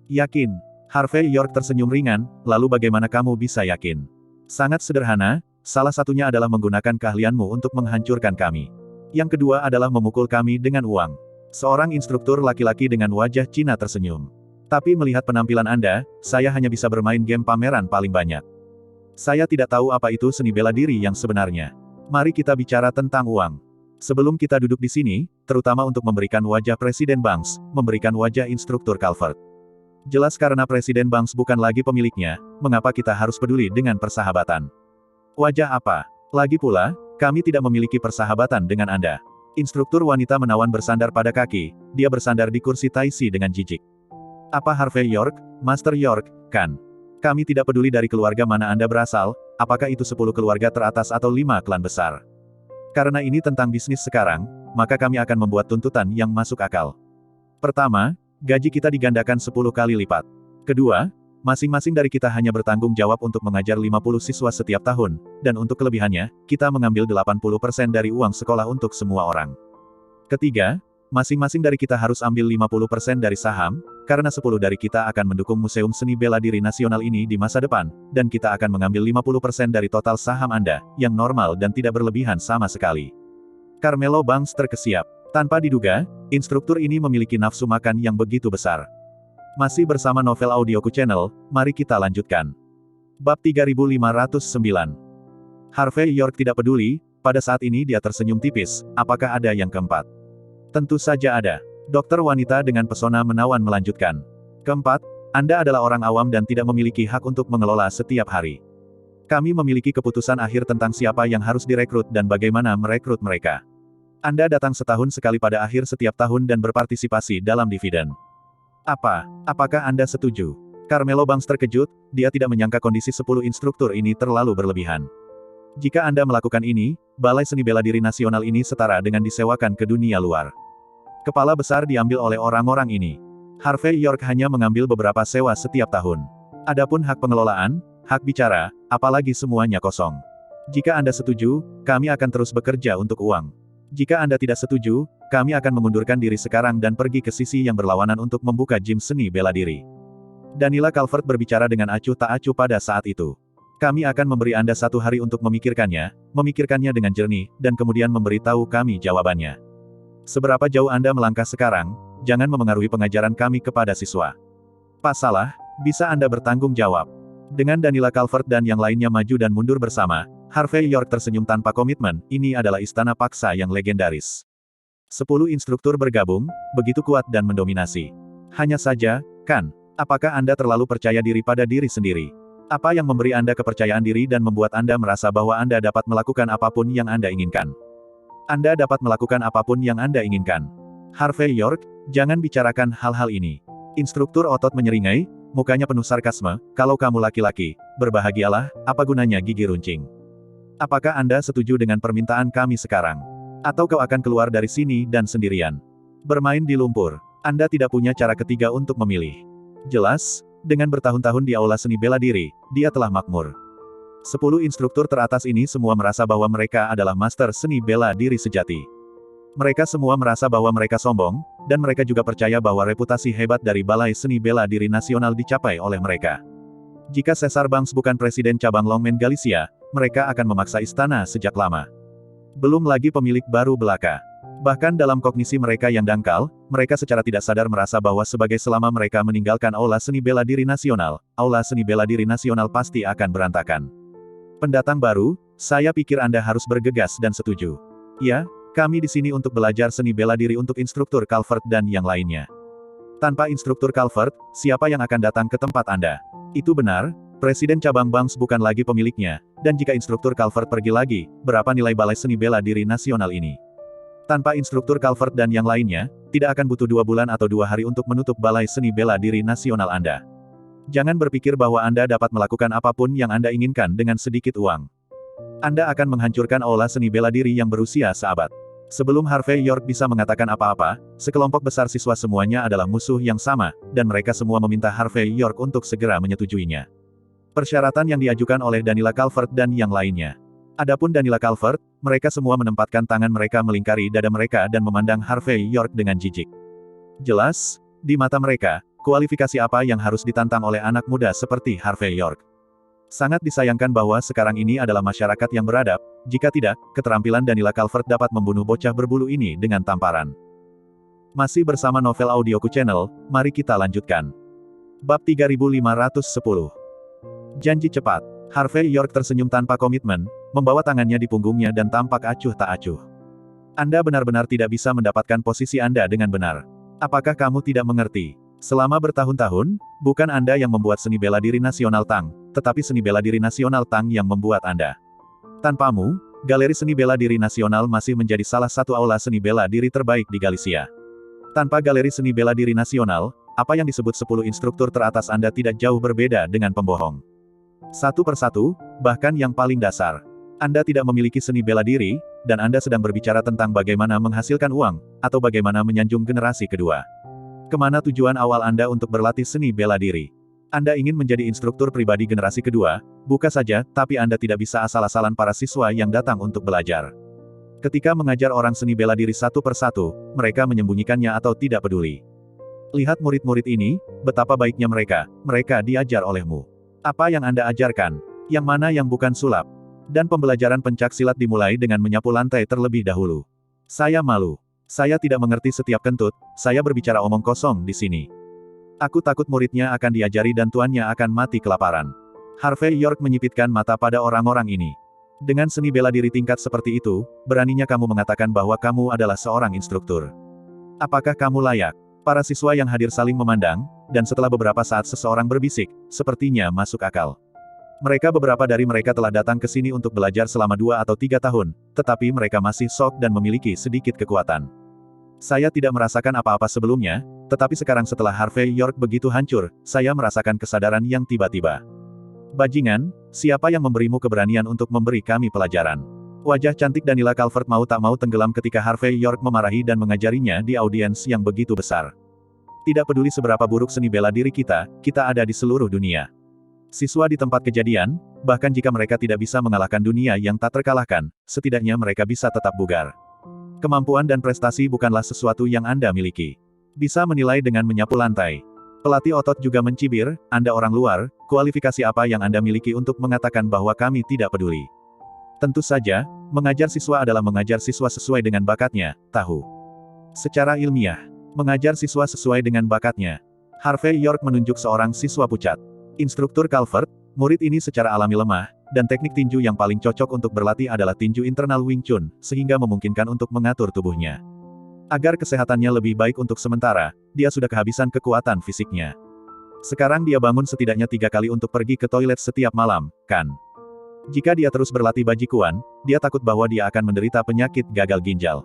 Yakin? Harvey York tersenyum ringan, lalu bagaimana kamu bisa yakin? Sangat sederhana, salah satunya adalah menggunakan keahlianmu untuk menghancurkan kami. Yang kedua adalah memukul kami dengan uang. Seorang instruktur laki-laki dengan wajah Cina tersenyum. Tapi melihat penampilan Anda, saya hanya bisa bermain game pameran paling banyak. Saya tidak tahu apa itu seni bela diri yang sebenarnya. Mari kita bicara tentang uang. Sebelum kita duduk di sini, terutama untuk memberikan wajah Presiden Banks, memberikan wajah instruktur Calvert. Jelas karena Presiden Banks bukan lagi pemiliknya, mengapa kita harus peduli dengan persahabatan? Wajah apa? Lagi pula, kami tidak memiliki persahabatan dengan Anda. Instruktur wanita menawan bersandar pada kaki, dia bersandar di kursi taisi dengan jijik. Apa Harvey York, Master York, kan? Kami tidak peduli dari keluarga mana Anda berasal, apakah itu 10 keluarga teratas atau 5 klan besar. Karena ini tentang bisnis sekarang, maka kami akan membuat tuntutan yang masuk akal. Pertama, gaji kita digandakan 10 kali lipat. Kedua, masing-masing dari kita hanya bertanggung jawab untuk mengajar 50 siswa setiap tahun, dan untuk kelebihannya, kita mengambil 80% dari uang sekolah untuk semua orang. Ketiga, masing-masing dari kita harus ambil 50% dari saham, karena 10 dari kita akan mendukung Museum Seni Bela Diri Nasional ini di masa depan, dan kita akan mengambil 50% dari total saham Anda, yang normal dan tidak berlebihan sama sekali. Carmelo Banks terkesiap. Tanpa diduga, instruktur ini memiliki nafsu makan yang begitu besar. Masih bersama Novel Audioku Channel, mari kita lanjutkan. Bab 3509. Harvey York tidak peduli, pada saat ini dia tersenyum tipis, apakah ada yang keempat? Tentu saja ada. Dokter wanita dengan pesona menawan melanjutkan. Keempat, Anda adalah orang awam dan tidak memiliki hak untuk mengelola setiap hari. Kami memiliki keputusan akhir tentang siapa yang harus direkrut dan bagaimana merekrut mereka. Anda datang setahun sekali pada akhir setiap tahun dan berpartisipasi dalam dividen. Apakah Anda setuju? Carmelo Banks terkejut, dia tidak menyangka kondisi 10 instruktur ini terlalu berlebihan. Jika Anda melakukan ini, Balai Seni Bela Diri Nasional ini setara dengan disewakan ke dunia luar. Kepala besar diambil oleh orang-orang ini. Harvey York hanya mengambil beberapa sewa setiap tahun. Adapun hak pengelolaan, hak bicara, apalagi semuanya kosong. Jika Anda setuju, kami akan terus bekerja untuk uang. Jika Anda tidak setuju, kami akan mengundurkan diri sekarang dan pergi ke sisi yang berlawanan untuk membuka gym seni bela diri. Danila Calvert berbicara dengan acuh tak acuh pada saat itu. Kami akan memberi Anda 1 hari untuk memikirkannya dengan jernih, dan kemudian memberitahu kami jawabannya. Seberapa jauh Anda melangkah sekarang, jangan memengaruhi pengajaran kami kepada siswa. Pak Salah, bisa Anda bertanggung jawab. Dengan Danila Calvert dan yang lainnya maju dan mundur bersama, Harvey York tersenyum tanpa komitmen, ini adalah istana paksa yang legendaris. 10 instruktur bergabung, begitu kuat dan mendominasi. Hanya saja, kan? Apakah Anda terlalu percaya diri pada diri sendiri? Apa yang memberi Anda kepercayaan diri dan membuat Anda merasa bahwa Anda dapat melakukan apapun yang Anda inginkan? Anda dapat melakukan apapun yang Anda inginkan. Harvey York, jangan bicarakan hal-hal ini. Instruktur otot menyeringai, mukanya penuh sarkasme, kalau kamu laki-laki, berbahagialah, apa gunanya gigi runcing? Apakah Anda setuju dengan permintaan kami sekarang? Atau kau akan keluar dari sini dan sendirian? Bermain di lumpur. Anda tidak punya cara ketiga untuk memilih. Jelas, dengan bertahun-tahun di aula seni bela diri, dia telah makmur. 10 instruktur teratas ini semua merasa bahwa mereka adalah master seni bela diri sejati. Mereka semua merasa bahwa mereka sombong, dan mereka juga percaya bahwa reputasi hebat dari Balai Seni Bela Diri Nasional dicapai oleh mereka. Jika Caesar Banks bukan presiden cabang Longmen Galicia, mereka akan memaksa istana sejak lama. Belum lagi pemilik baru belaka. Bahkan dalam kognisi mereka yang dangkal, mereka secara tidak sadar merasa bahwa sebagai selama mereka meninggalkan Aula Seni Bela Diri Nasional, Aula Seni Bela Diri Nasional pasti akan berantakan. Pendatang baru, saya pikir Anda harus bergegas dan setuju. Ya, kami di sini untuk belajar seni bela diri untuk instruktur Calvert dan yang lainnya. Tanpa instruktur Calvert, siapa yang akan datang ke tempat Anda? Itu benar, Presiden Cabang Banks bukan lagi pemiliknya, dan jika instruktur Calvert pergi lagi, berapa nilai Balai Seni Bela Diri Nasional ini? Tanpa instruktur Calvert dan yang lainnya, tidak akan butuh 2 bulan atau 2 hari untuk menutup Balai Seni Bela Diri Nasional Anda. Jangan berpikir bahwa Anda dapat melakukan apapun yang Anda inginkan dengan sedikit uang. Anda akan menghancurkan Aula Seni Bela Diri yang berusia seabad. Sebelum Harvey York bisa mengatakan apa-apa, sekelompok besar siswa semuanya adalah musuh yang sama, dan mereka semua meminta Harvey York untuk segera menyetujuinya. Persyaratan yang diajukan oleh Danila Calvert dan yang lainnya. Adapun Danila Calvert, mereka semua menempatkan tangan mereka melingkari dada mereka dan memandang Harvey York dengan jijik. Jelas, di mata mereka, kualifikasi apa yang harus ditantang oleh anak muda seperti Harvey York. Sangat disayangkan bahwa sekarang ini adalah masyarakat yang beradab, jika tidak, keterampilan Danila Calvert dapat membunuh bocah berbulu ini dengan tamparan. Masih bersama Novel Audioku Channel, mari kita lanjutkan. Bab 3510. Janji cepat. Harvey York tersenyum tanpa komitmen, membawa tangannya di punggungnya dan tampak acuh tak acuh. Anda benar-benar tidak bisa mendapatkan posisi Anda dengan benar. Apakah kamu tidak mengerti? Selama bertahun-tahun, bukan Anda yang membuat seni bela diri nasional Tang, tetapi seni bela diri nasional Tang yang membuat Anda. Tanpamu, Galeri Seni Bela Diri Nasional masih menjadi salah satu aula seni bela diri terbaik di Galicia. Tanpa Galeri Seni Bela Diri Nasional, apa yang disebut 10 instruktur teratas Anda tidak jauh berbeda dengan pembohong. Satu persatu, bahkan yang paling dasar. Anda tidak memiliki seni bela diri, dan Anda sedang berbicara tentang bagaimana menghasilkan uang, atau bagaimana menyanjung generasi kedua. Kemana tujuan awal Anda untuk berlatih seni bela diri? Anda ingin menjadi instruktur pribadi generasi kedua, bukan saja, tapi Anda tidak bisa asal-asalan para siswa yang datang untuk belajar. Ketika mengajar orang seni bela diri satu persatu, mereka menyembunyikannya atau tidak peduli. Lihat murid-murid ini, betapa baiknya mereka diajar olehmu. Apa yang Anda ajarkan? Yang mana yang bukan sulap? Dan pembelajaran pencak silat dimulai dengan menyapu lantai terlebih dahulu. Saya malu. Saya tidak mengerti setiap kentut, saya berbicara omong kosong di sini. Aku takut muridnya akan diajari dan tuannya akan mati kelaparan. Harvey York menyipitkan mata pada orang-orang ini. Dengan seni bela diri tingkat seperti itu, beraninya kamu mengatakan bahwa kamu adalah seorang instruktur. Apakah kamu layak? Para siswa yang hadir saling memandang, dan setelah beberapa saat seseorang berbisik, sepertinya masuk akal. Beberapa dari mereka telah datang ke sini untuk belajar selama 2 atau 3 tahun, tetapi mereka masih shock dan memiliki sedikit kekuatan. Saya tidak merasakan apa-apa sebelumnya, tetapi sekarang setelah Harvey York begitu hancur, saya merasakan kesadaran yang tiba-tiba. Bajingan, siapa yang memberimu keberanian untuk memberi kami pelajaran? Wajah cantik Daniela Calvert mau tak mau tenggelam ketika Harvey York memarahi dan mengajarinya di audiens yang begitu besar. Tidak peduli seberapa buruk seni bela diri kita, kita ada di seluruh dunia. Siswa di tempat kejadian, bahkan jika mereka tidak bisa mengalahkan dunia yang tak terkalahkan, setidaknya mereka bisa tetap bugar. Kemampuan dan prestasi bukanlah sesuatu yang Anda miliki. Bisa menilai dengan menyapu lantai. Pelatih otot juga mencibir, Anda orang luar, kualifikasi apa yang Anda miliki untuk mengatakan bahwa kami tidak peduli? Tentu saja, mengajar siswa adalah mengajar siswa sesuai dengan bakatnya, tahu. Secara ilmiah, mengajar siswa sesuai dengan bakatnya. Harvey York menunjuk seorang siswa pucat. Instruktur Calvert, murid ini secara alami lemah, dan teknik tinju yang paling cocok untuk berlatih adalah tinju internal Wing Chun, sehingga memungkinkan untuk mengatur tubuhnya. Agar kesehatannya lebih baik untuk sementara, dia sudah kehabisan kekuatan fisiknya. Sekarang dia bangun setidaknya 3 kali untuk pergi ke toilet setiap malam, kan? Jika dia terus berlatih bajikuan, dia takut bahwa dia akan menderita penyakit gagal ginjal.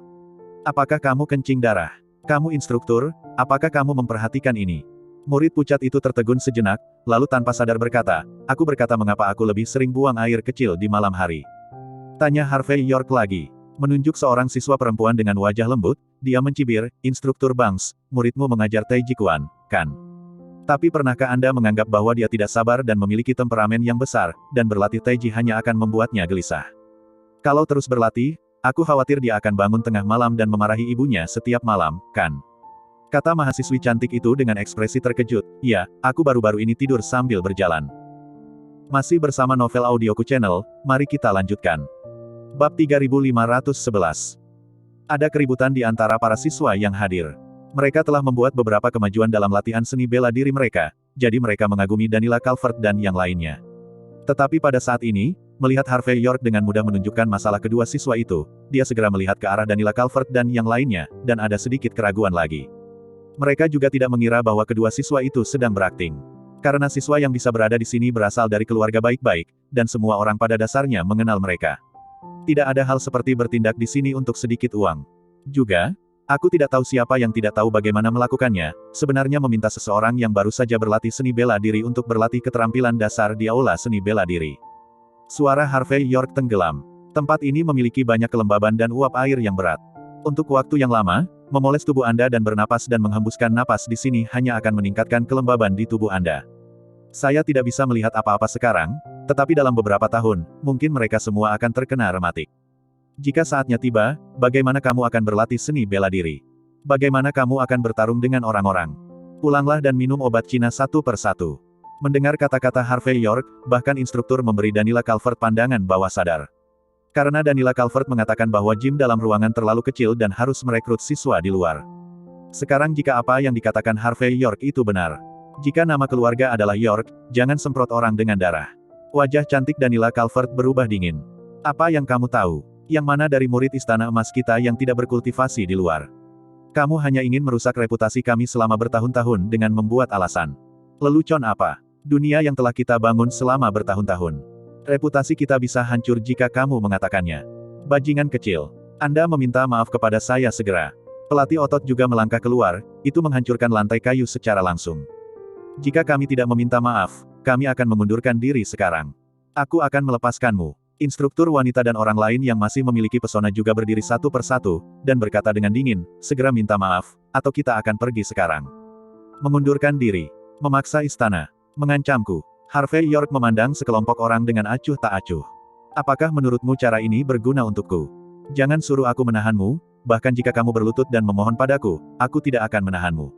Apakah kamu kencing darah? Kamu instruktur, apakah kamu memperhatikan ini? Murid pucat itu tertegun sejenak, lalu tanpa sadar berkata, aku berkata mengapa aku lebih sering buang air kecil di malam hari. Tanya Harvey York lagi. Menunjuk seorang siswa perempuan dengan wajah lembut, dia mencibir, Instruktur Banks, muridmu mengajar Taijikuan, kan? Tapi pernahkah Anda menganggap bahwa dia tidak sabar dan memiliki temperamen yang besar, dan berlatih Taiji hanya akan membuatnya gelisah? Kalau terus berlatih, aku khawatir dia akan bangun tengah malam dan memarahi ibunya setiap malam, kan? Kata mahasiswi cantik itu dengan ekspresi terkejut, ya, aku baru-baru ini tidur sambil berjalan. Masih bersama Novel Audioku Channel, mari kita lanjutkan. Bab 3511. Ada keributan di antara para siswa yang hadir. Mereka telah membuat beberapa kemajuan dalam latihan seni bela diri mereka, jadi mereka mengagumi Daniela Calvert dan yang lainnya. Tetapi pada saat ini, melihat Harvey York dengan mudah menunjukkan masalah kedua siswa itu, dia segera melihat ke arah Daniela Calvert dan yang lainnya, dan ada sedikit keraguan lagi. Mereka juga tidak mengira bahwa kedua siswa itu sedang berakting. Karena siswa yang bisa berada di sini berasal dari keluarga baik-baik, dan semua orang pada dasarnya mengenal mereka. Tidak ada hal seperti bertindak di sini untuk sedikit uang. Juga, aku tidak tahu siapa yang tidak tahu bagaimana melakukannya, sebenarnya meminta seseorang yang baru saja berlatih seni bela diri untuk berlatih keterampilan dasar di aula seni bela diri. Suara Harvey York tenggelam. Tempat ini memiliki banyak kelembaban dan uap air yang berat. Untuk waktu yang lama, memoles tubuh Anda dan bernapas dan menghembuskan napas di sini hanya akan meningkatkan kelembaban di tubuh Anda. Saya tidak bisa melihat apa-apa sekarang, tetapi dalam beberapa tahun, mungkin mereka semua akan terkena rematik. Jika saatnya tiba, bagaimana kamu akan berlatih seni bela diri? Bagaimana kamu akan bertarung dengan orang-orang? Pulanglah dan minum obat Cina satu per satu. Mendengar kata-kata Harvey York, bahkan instruktur memberi Daniela Calvert pandangan bawah sadar. Karena Daniela Calvert mengatakan bahwa gym dalam ruangan terlalu kecil dan harus merekrut siswa di luar. Sekarang jika apa yang dikatakan Harvey York itu benar. Jika nama keluarga adalah York, jangan semprot orang dengan darah. Wajah cantik Daniela Calvert berubah dingin. Apa yang kamu tahu? Yang mana dari murid istana emas kita yang tidak berkultivasi di luar? Kamu hanya ingin merusak reputasi kami selama bertahun-tahun dengan membuat alasan. Lelucon apa? Dunia yang telah kita bangun selama bertahun-tahun. Reputasi kita bisa hancur jika kamu mengatakannya. Bajingan kecil. Anda meminta maaf kepada saya segera. Pelatih otot juga melangkah keluar, itu menghancurkan lantai kayu secara langsung. Jika kami tidak meminta maaf, kami akan mengundurkan diri sekarang. Aku akan melepaskanmu. Instruktur wanita dan orang lain yang masih memiliki pesona juga berdiri satu per satu, dan berkata dengan dingin, segera minta maaf, atau kita akan pergi sekarang. Mengundurkan diri. Memaksa istana. Mengancamku. Harvey York memandang sekelompok orang dengan acuh tak acuh. Apakah menurutmu cara ini berguna untukku? Jangan suruh aku menahanmu, bahkan jika kamu berlutut dan memohon padaku, aku tidak akan menahanmu.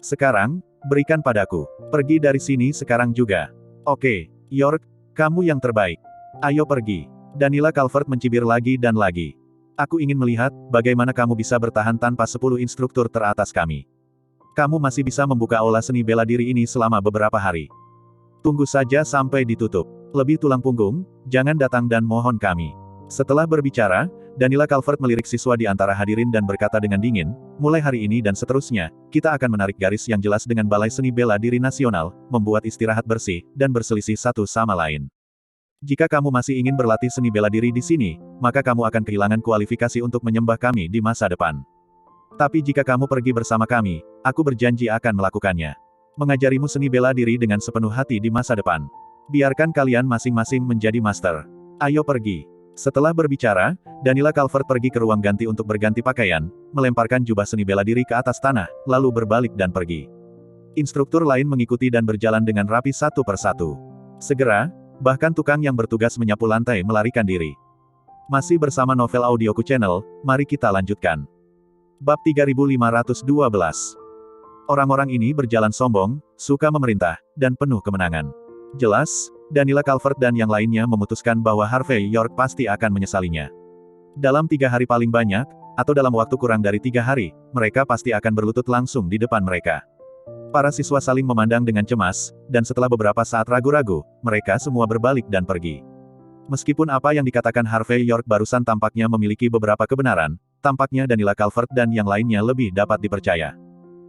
Sekarang, berikan padaku. Pergi dari sini sekarang juga. Oke, York, kamu yang terbaik. Ayo pergi. Daniela Calvert mencibir lagi dan lagi. Aku ingin melihat, bagaimana kamu bisa bertahan tanpa 10 instruktur teratas kami. Kamu masih bisa membuka aula seni bela diri ini selama beberapa hari. Tunggu saja sampai ditutup. Lebih tulang punggung, jangan datang dan mohon kami. Setelah berbicara, Danila Calvert melirik siswa di antara hadirin dan berkata dengan dingin, mulai hari ini dan seterusnya, kita akan menarik garis yang jelas dengan Balai Seni Bela Diri Nasional, membuat istirahat bersih, dan berselisih satu sama lain. Jika kamu masih ingin berlatih seni bela diri di sini, maka kamu akan kehilangan kualifikasi untuk menyembah kami di masa depan. Tapi jika kamu pergi bersama kami, aku berjanji akan melakukannya. Mengajarimu seni bela diri dengan sepenuh hati di masa depan. Biarkan kalian masing-masing menjadi master. Ayo pergi. Setelah berbicara, Danila Calvert pergi ke ruang ganti untuk berganti pakaian, melemparkan jubah seni bela diri ke atas tanah, lalu berbalik dan pergi. Instruktur lain mengikuti dan berjalan dengan rapi satu persatu. Segera, bahkan tukang yang bertugas menyapu lantai melarikan diri. Masih bersama Novel Audioku Channel, mari kita lanjutkan. Bab 3512. Orang-orang ini berjalan sombong, suka memerintah, dan penuh kemenangan. Jelas, Danila Calvert dan yang lainnya memutuskan bahwa Harvey York pasti akan menyesalinya. Dalam 3 hari paling banyak, atau dalam waktu kurang dari 3 hari, mereka pasti akan berlutut langsung di depan mereka. Para siswa saling memandang dengan cemas, dan setelah beberapa saat ragu-ragu, mereka semua berbalik dan pergi. Meskipun apa yang dikatakan Harvey York barusan tampaknya memiliki beberapa kebenaran, tampaknya Danila Calvert dan yang lainnya lebih dapat dipercaya.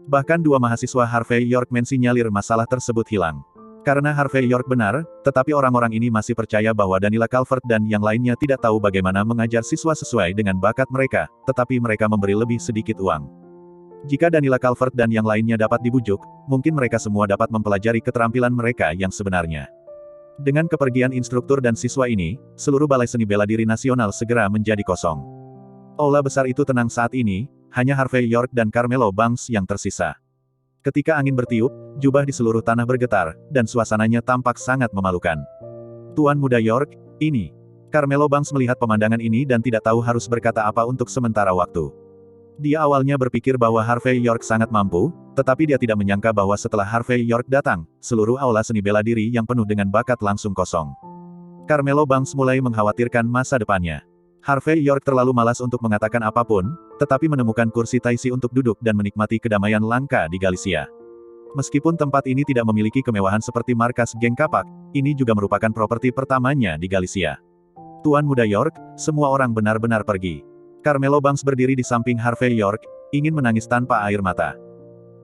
Bahkan 2 mahasiswa Harvey York mensinyalir masalah tersebut hilang. Karena Harvey York benar, tetapi orang-orang ini masih percaya bahwa Danila Calvert dan yang lainnya tidak tahu bagaimana mengajar siswa sesuai dengan bakat mereka, tetapi mereka memberi lebih sedikit uang. Jika Danila Calvert dan yang lainnya dapat dibujuk, mungkin mereka semua dapat mempelajari keterampilan mereka yang sebenarnya. Dengan kepergian instruktur dan siswa ini, seluruh Balai Seni Bela Diri Nasional segera menjadi kosong. Aula besar itu tenang saat ini, hanya Harvey York dan Carmelo Banks yang tersisa. Ketika angin bertiup, jubah di seluruh tanah bergetar, dan suasananya tampak sangat memalukan. Tuan Muda York, ini. Carmelo Banks melihat pemandangan ini dan tidak tahu harus berkata apa untuk sementara waktu. Dia awalnya berpikir bahwa Harvey York sangat mampu, tetapi dia tidak menyangka bahwa setelah Harvey York datang, seluruh aula seni bela diri yang penuh dengan bakat langsung kosong. Carmelo Banks mulai mengkhawatirkan masa depannya. Harvey York terlalu malas untuk mengatakan apapun, tetapi menemukan kursi taisi untuk duduk dan menikmati kedamaian langka di Galicia. Meskipun tempat ini tidak memiliki kemewahan seperti markas geng kapak, ini juga merupakan properti pertamanya di Galicia. Tuan Muda York, semua orang benar-benar pergi. Carmelo Banks berdiri di samping Harvey York, ingin menangis tanpa air mata.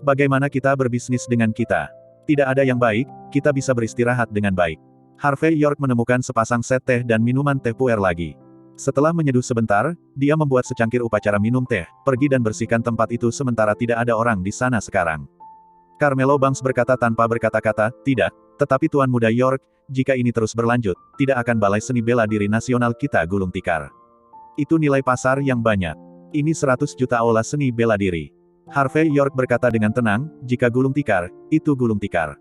Bagaimana kita berbisnis dengan kita? Tidak ada yang baik, kita bisa beristirahat dengan baik. Harvey York menemukan sepasang set teh dan minuman teh puer lagi. Setelah menyeduh sebentar, dia membuat secangkir upacara minum teh, pergi dan bersihkan tempat itu sementara tidak ada orang di sana sekarang. Carmelo Banks berkata tanpa berkata-kata, tidak, tetapi Tuan Muda York, jika ini terus berlanjut, tidak akan Balai Seni Bela Diri Nasional kita gulung tikar. Itu nilai pasar yang banyak. Ini 100 juta aula seni bela diri. Harvey York berkata dengan tenang, jika gulung tikar, itu gulung tikar.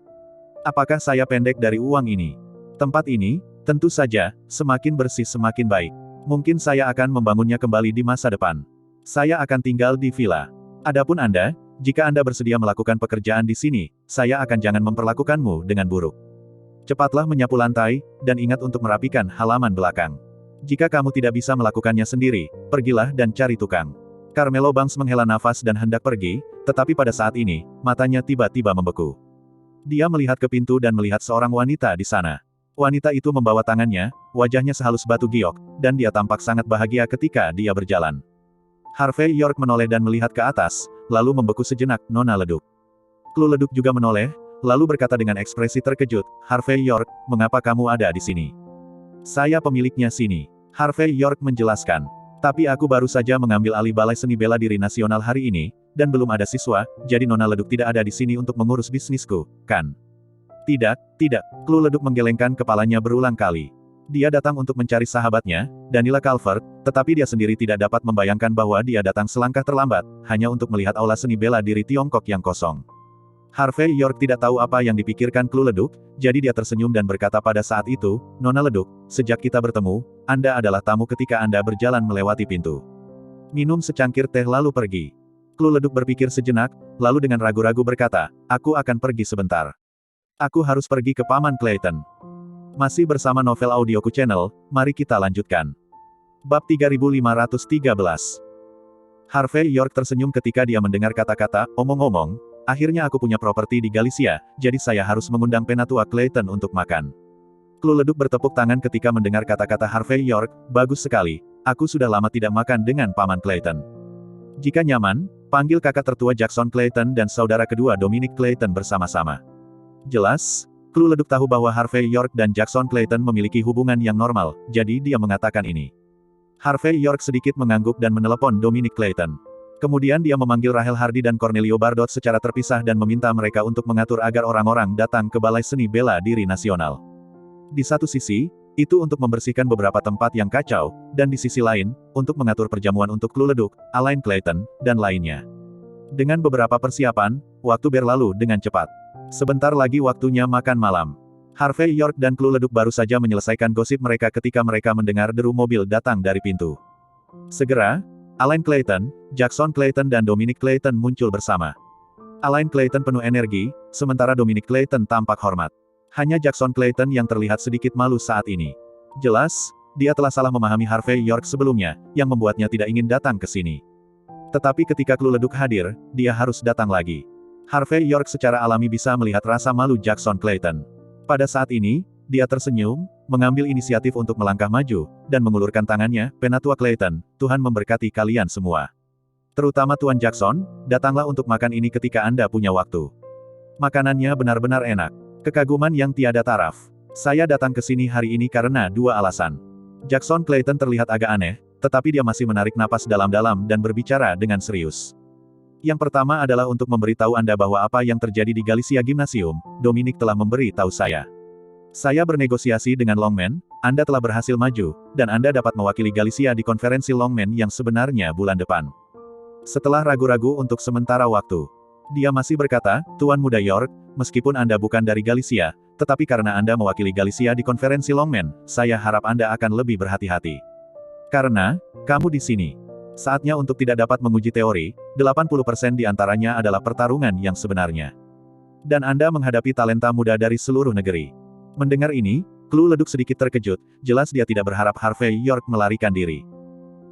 Apakah saya pendek dari uang ini? Tempat ini, tentu saja, semakin bersih semakin baik. Mungkin saya akan membangunnya kembali di masa depan. Saya akan tinggal di villa. Adapun Anda, jika Anda bersedia melakukan pekerjaan di sini, saya akan jangan memperlakukanmu dengan buruk. Cepatlah menyapu lantai, dan ingat untuk merapikan halaman belakang. Jika kamu tidak bisa melakukannya sendiri, pergilah dan cari tukang. Carmelo Banks menghela nafas dan hendak pergi, tetapi pada saat ini, matanya tiba-tiba membeku. Dia melihat ke pintu dan melihat seorang wanita di sana. Wanita itu membawa tangannya, wajahnya sehalus batu giok, dan dia tampak sangat bahagia ketika dia berjalan. Harvey York menoleh dan melihat ke atas, lalu membeku sejenak, Nona Leduk. Klu Leduk juga menoleh, lalu berkata dengan ekspresi terkejut, Harvey York, mengapa kamu ada di sini? Saya pemiliknya sini. Harvey York menjelaskan. Tapi aku baru saja mengambil alih Balai Seni Bela Diri Nasional hari ini, dan belum ada siswa, jadi Nona Leduk tidak ada di sini untuk mengurus bisnisku, kan? Tidak, tidak. Klu Leduk menggelengkan kepalanya berulang kali. Dia datang untuk mencari sahabatnya, Danila Calvert, tetapi dia sendiri tidak dapat membayangkan bahwa dia datang selangkah terlambat, hanya untuk melihat aula seni bela diri Tiongkok yang kosong. Harvey York tidak tahu apa yang dipikirkan Klu Leduk, jadi dia tersenyum dan berkata pada saat itu, Nona Leduk, sejak kita bertemu, Anda adalah tamu ketika Anda berjalan melewati pintu. Minum secangkir teh lalu pergi. Klu Leduk berpikir sejenak, lalu dengan ragu-ragu berkata, aku akan pergi sebentar. Aku harus pergi ke Paman Clayton. Masih bersama Novel Audioku Channel, mari kita lanjutkan. Bab 3513. Harvey York tersenyum ketika dia mendengar kata-kata, omong-omong, Akhirnya aku punya properti di Galicia, jadi saya harus mengundang Penatua Clayton untuk makan. Clue leduk bertepuk tangan ketika mendengar kata-kata Harvey York, bagus sekali, aku sudah lama tidak makan dengan Paman Clayton. Jika nyaman, panggil kakak tertua Jackson Clayton dan saudara kedua Dominic Clayton bersama-sama. Jelas, Clue leduk tahu bahwa Harvey York dan Jackson Clayton memiliki hubungan yang normal, jadi dia mengatakan ini. Harvey York sedikit mengangguk dan menelepon Dominic Clayton. Kemudian dia memanggil Rahel Hardy dan Cornelio Bardot secara terpisah dan meminta mereka untuk mengatur agar orang-orang datang ke Balai Seni Bela Diri Nasional. Di satu sisi, itu untuk membersihkan beberapa tempat yang kacau, dan di sisi lain, untuk mengatur perjamuan untuk Clue leduk, Alain Clayton, dan lainnya. Dengan beberapa persiapan, waktu berlalu dengan cepat. Sebentar lagi waktunya makan malam. Harvey York dan Clue leduk baru saja menyelesaikan gosip mereka ketika mereka mendengar deru mobil datang dari pintu. Segera, Alain Clayton, Jackson Clayton dan Dominic Clayton muncul bersama. Alain Clayton penuh energi, sementara Dominic Clayton tampak hormat. Hanya Jackson Clayton yang terlihat sedikit malu saat ini. Jelas, dia telah salah memahami Harvey York sebelumnya, yang membuatnya tidak ingin datang ke sini. Tetapi ketika Clue leduk hadir, dia harus datang lagi. Harvey York secara alami bisa melihat rasa malu Jackson Clayton. Pada saat ini, dia tersenyum, mengambil inisiatif untuk melangkah maju, dan mengulurkan tangannya, Penatua Clayton, Tuhan memberkati kalian semua. Terutama Tuan Jackson, datanglah untuk makan ini ketika Anda punya waktu. Makanannya benar-benar enak. Kekaguman yang tiada taraf. Saya datang ke sini hari ini karena dua alasan. Jackson Clayton terlihat agak aneh, tetapi dia masih menarik napas dalam-dalam dan berbicara dengan serius. Yang pertama adalah untuk memberitahu Anda bahwa apa yang terjadi di Galicia Gymnasium, Dominic telah memberi tahu saya. Saya bernegosiasi dengan Longman, Anda telah berhasil maju, dan Anda dapat mewakili Galicia di konferensi Longman yang sebenarnya bulan depan. Setelah ragu-ragu untuk sementara waktu, dia masih berkata, Tuan Muda York, meskipun Anda bukan dari Galicia, tetapi karena Anda mewakili Galicia di konferensi Longman, saya harap Anda akan lebih berhati-hati. Karena, kamu di sini. Saatnya untuk tidak dapat menguji teori, 80% di antaranya adalah pertarungan yang sebenarnya. Dan Anda menghadapi talenta muda dari seluruh negeri. Mendengar ini, Clue leduk sedikit terkejut, jelas dia tidak berharap Harvey York melarikan diri.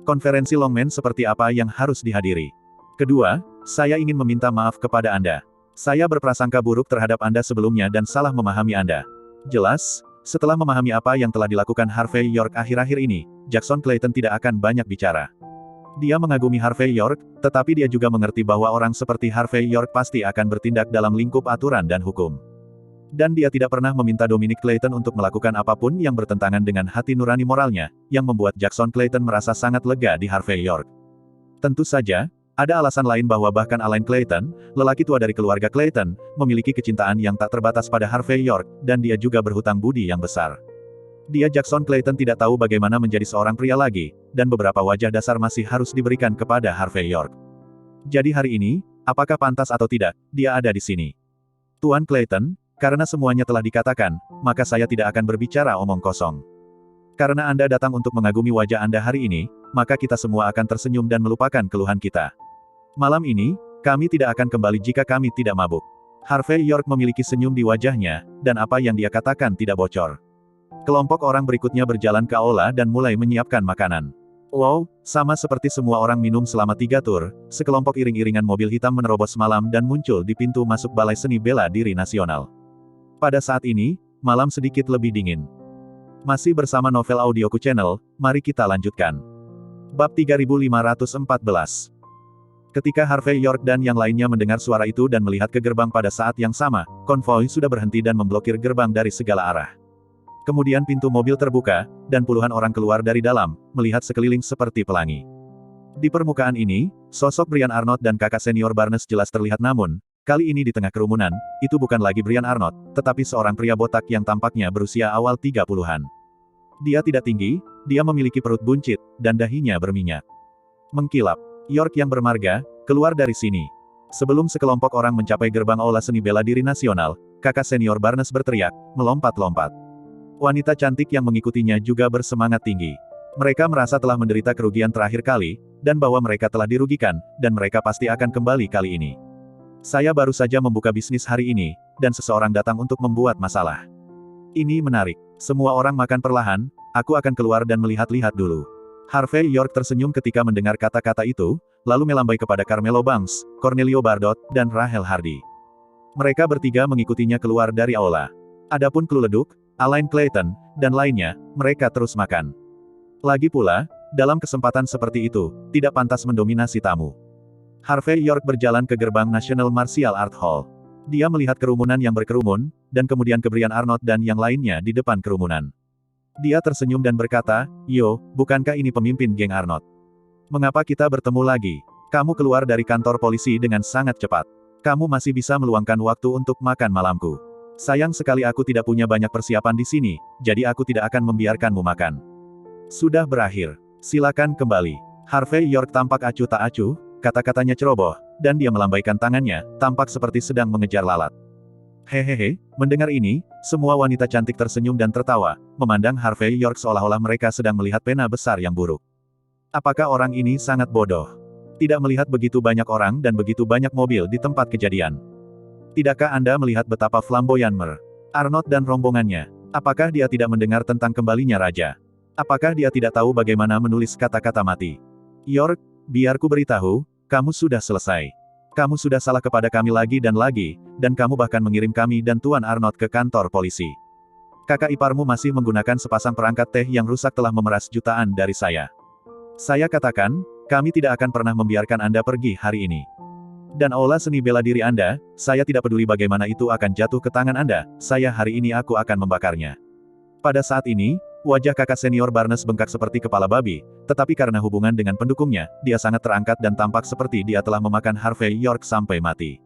Konferensi Longman seperti apa yang harus dihadiri? Kedua, saya ingin meminta maaf kepada Anda. Saya berprasangka buruk terhadap Anda sebelumnya dan salah memahami Anda. Jelas, setelah memahami apa yang telah dilakukan Harvey York akhir-akhir ini, Jackson Clayton tidak akan banyak bicara. Dia mengagumi Harvey York, tetapi dia juga mengerti bahwa orang seperti Harvey York pasti akan bertindak dalam lingkup aturan dan hukum. Dan dia tidak pernah meminta Dominic Clayton untuk melakukan apapun yang bertentangan dengan hati nurani moralnya, yang membuat Jackson Clayton merasa sangat lega di Harvey York. Tentu saja, ada alasan lain bahwa bahkan Alain Clayton, lelaki tua dari keluarga Clayton, memiliki kecintaan yang tak terbatas pada Harvey York, dan dia juga berhutang budi yang besar. Dia Jackson Clayton tidak tahu bagaimana menjadi seorang pria lagi, dan beberapa wajah dasar masih harus diberikan kepada Harvey York. Jadi hari ini, apakah pantas atau tidak, dia ada di sini. Tuan Clayton, karena semuanya telah dikatakan, maka saya tidak akan berbicara omong kosong. Karena Anda datang untuk mengagumi wajah Anda hari ini, maka kita semua akan tersenyum dan melupakan keluhan kita. Malam ini, kami tidak akan kembali jika kami tidak mabuk. Harvey York memiliki senyum di wajahnya, dan apa yang dia katakan tidak bocor. Kelompok orang berikutnya berjalan ke aula dan mulai menyiapkan makanan. Wow, sama seperti semua orang minum selama 3 tur, sekelompok iring-iringan mobil hitam menerobos malam dan muncul di pintu masuk Balai Seni Bela Diri Nasional. Pada saat ini, malam sedikit lebih dingin. Masih bersama Novel Audioku Channel, mari kita lanjutkan. Bab 3514. Ketika Harvey York dan yang lainnya mendengar suara itu dan melihat ke gerbang pada saat yang sama, konvoi sudah berhenti dan memblokir gerbang dari segala arah. Kemudian pintu mobil terbuka, dan puluhan orang keluar dari dalam, melihat sekeliling seperti pelangi. Di permukaan ini, sosok Brian Arnott dan kakak senior Barnes jelas terlihat namun, kali ini di tengah kerumunan, itu bukan lagi Brian Arnott, tetapi seorang pria botak yang tampaknya berusia awal 30-an. Dia tidak tinggi, dia memiliki perut buncit, dan dahinya berminyak. Mengkilap. York yang bermarga, keluar dari sini. Sebelum sekelompok orang mencapai gerbang Aula Seni Bela Diri Nasional, kakak senior Barnes berteriak, melompat-lompat. Wanita cantik yang mengikutinya juga bersemangat tinggi. Mereka merasa telah menderita kerugian terakhir kali, dan bahwa mereka telah dirugikan, dan mereka pasti akan kembali kali ini. Saya baru saja membuka bisnis hari ini, dan seseorang datang untuk membuat masalah. Ini menarik. Semua orang makan perlahan, aku akan keluar dan melihat-lihat dulu. Harvey York tersenyum ketika mendengar kata-kata itu, lalu melambai kepada Carmelo Banks, Cornelio Bardot, dan Rahel Hardy. Mereka bertiga mengikutinya keluar dari aula. Adapun Clue Leduk, Alain Clayton, dan lainnya, mereka terus makan. Lagi pula, dalam kesempatan seperti itu, tidak pantas mendominasi tamu. Harvey York berjalan ke gerbang National Martial Art Hall. Dia melihat kerumunan yang berkerumun, dan kemudian ke Brian Arnott dan yang lainnya di depan kerumunan. Dia tersenyum dan berkata, "Yo, bukankah ini pemimpin geng Arnott? Mengapa kita bertemu lagi? Kamu keluar dari kantor polisi dengan sangat cepat. Kamu masih bisa meluangkan waktu untuk makan malamku. Sayang sekali aku tidak punya banyak persiapan di sini, jadi aku tidak akan membiarkanmu makan. Sudah berakhir. Silakan kembali." Harvey York tampak acuh tak acuh, kata-katanya ceroboh, dan dia melambaikan tangannya, tampak seperti sedang mengejar lalat. Hehehe, mendengar ini, semua wanita cantik tersenyum dan tertawa, memandang Harvey York seolah-olah mereka sedang melihat pena besar yang buruk. Apakah orang ini sangat bodoh? Tidak melihat begitu banyak orang dan begitu banyak mobil di tempat kejadian. Tidakkah Anda melihat betapa flamboyan Arnott dan rombongannya? Apakah dia tidak mendengar tentang kembalinya raja? Apakah dia tidak tahu bagaimana menulis kata-kata mati? York, biar ku beritahu, kamu sudah selesai. Kamu sudah salah kepada kami lagi, dan kamu bahkan mengirim kami dan Tuan Arnott ke kantor polisi. Kakak iparmu masih menggunakan sepasang perangkat teh yang rusak telah memeras jutaan dari saya. Saya katakan, kami tidak akan pernah membiarkan Anda pergi hari ini. Dan aula seni bela diri Anda, saya tidak peduli bagaimana itu akan jatuh ke tangan Anda, hari ini aku akan membakarnya. Pada saat ini, wajah kakak senior Barnes bengkak seperti kepala babi, tetapi karena hubungan dengan pendukungnya, dia sangat terangkat dan tampak seperti dia telah memakan Harvey York sampai mati.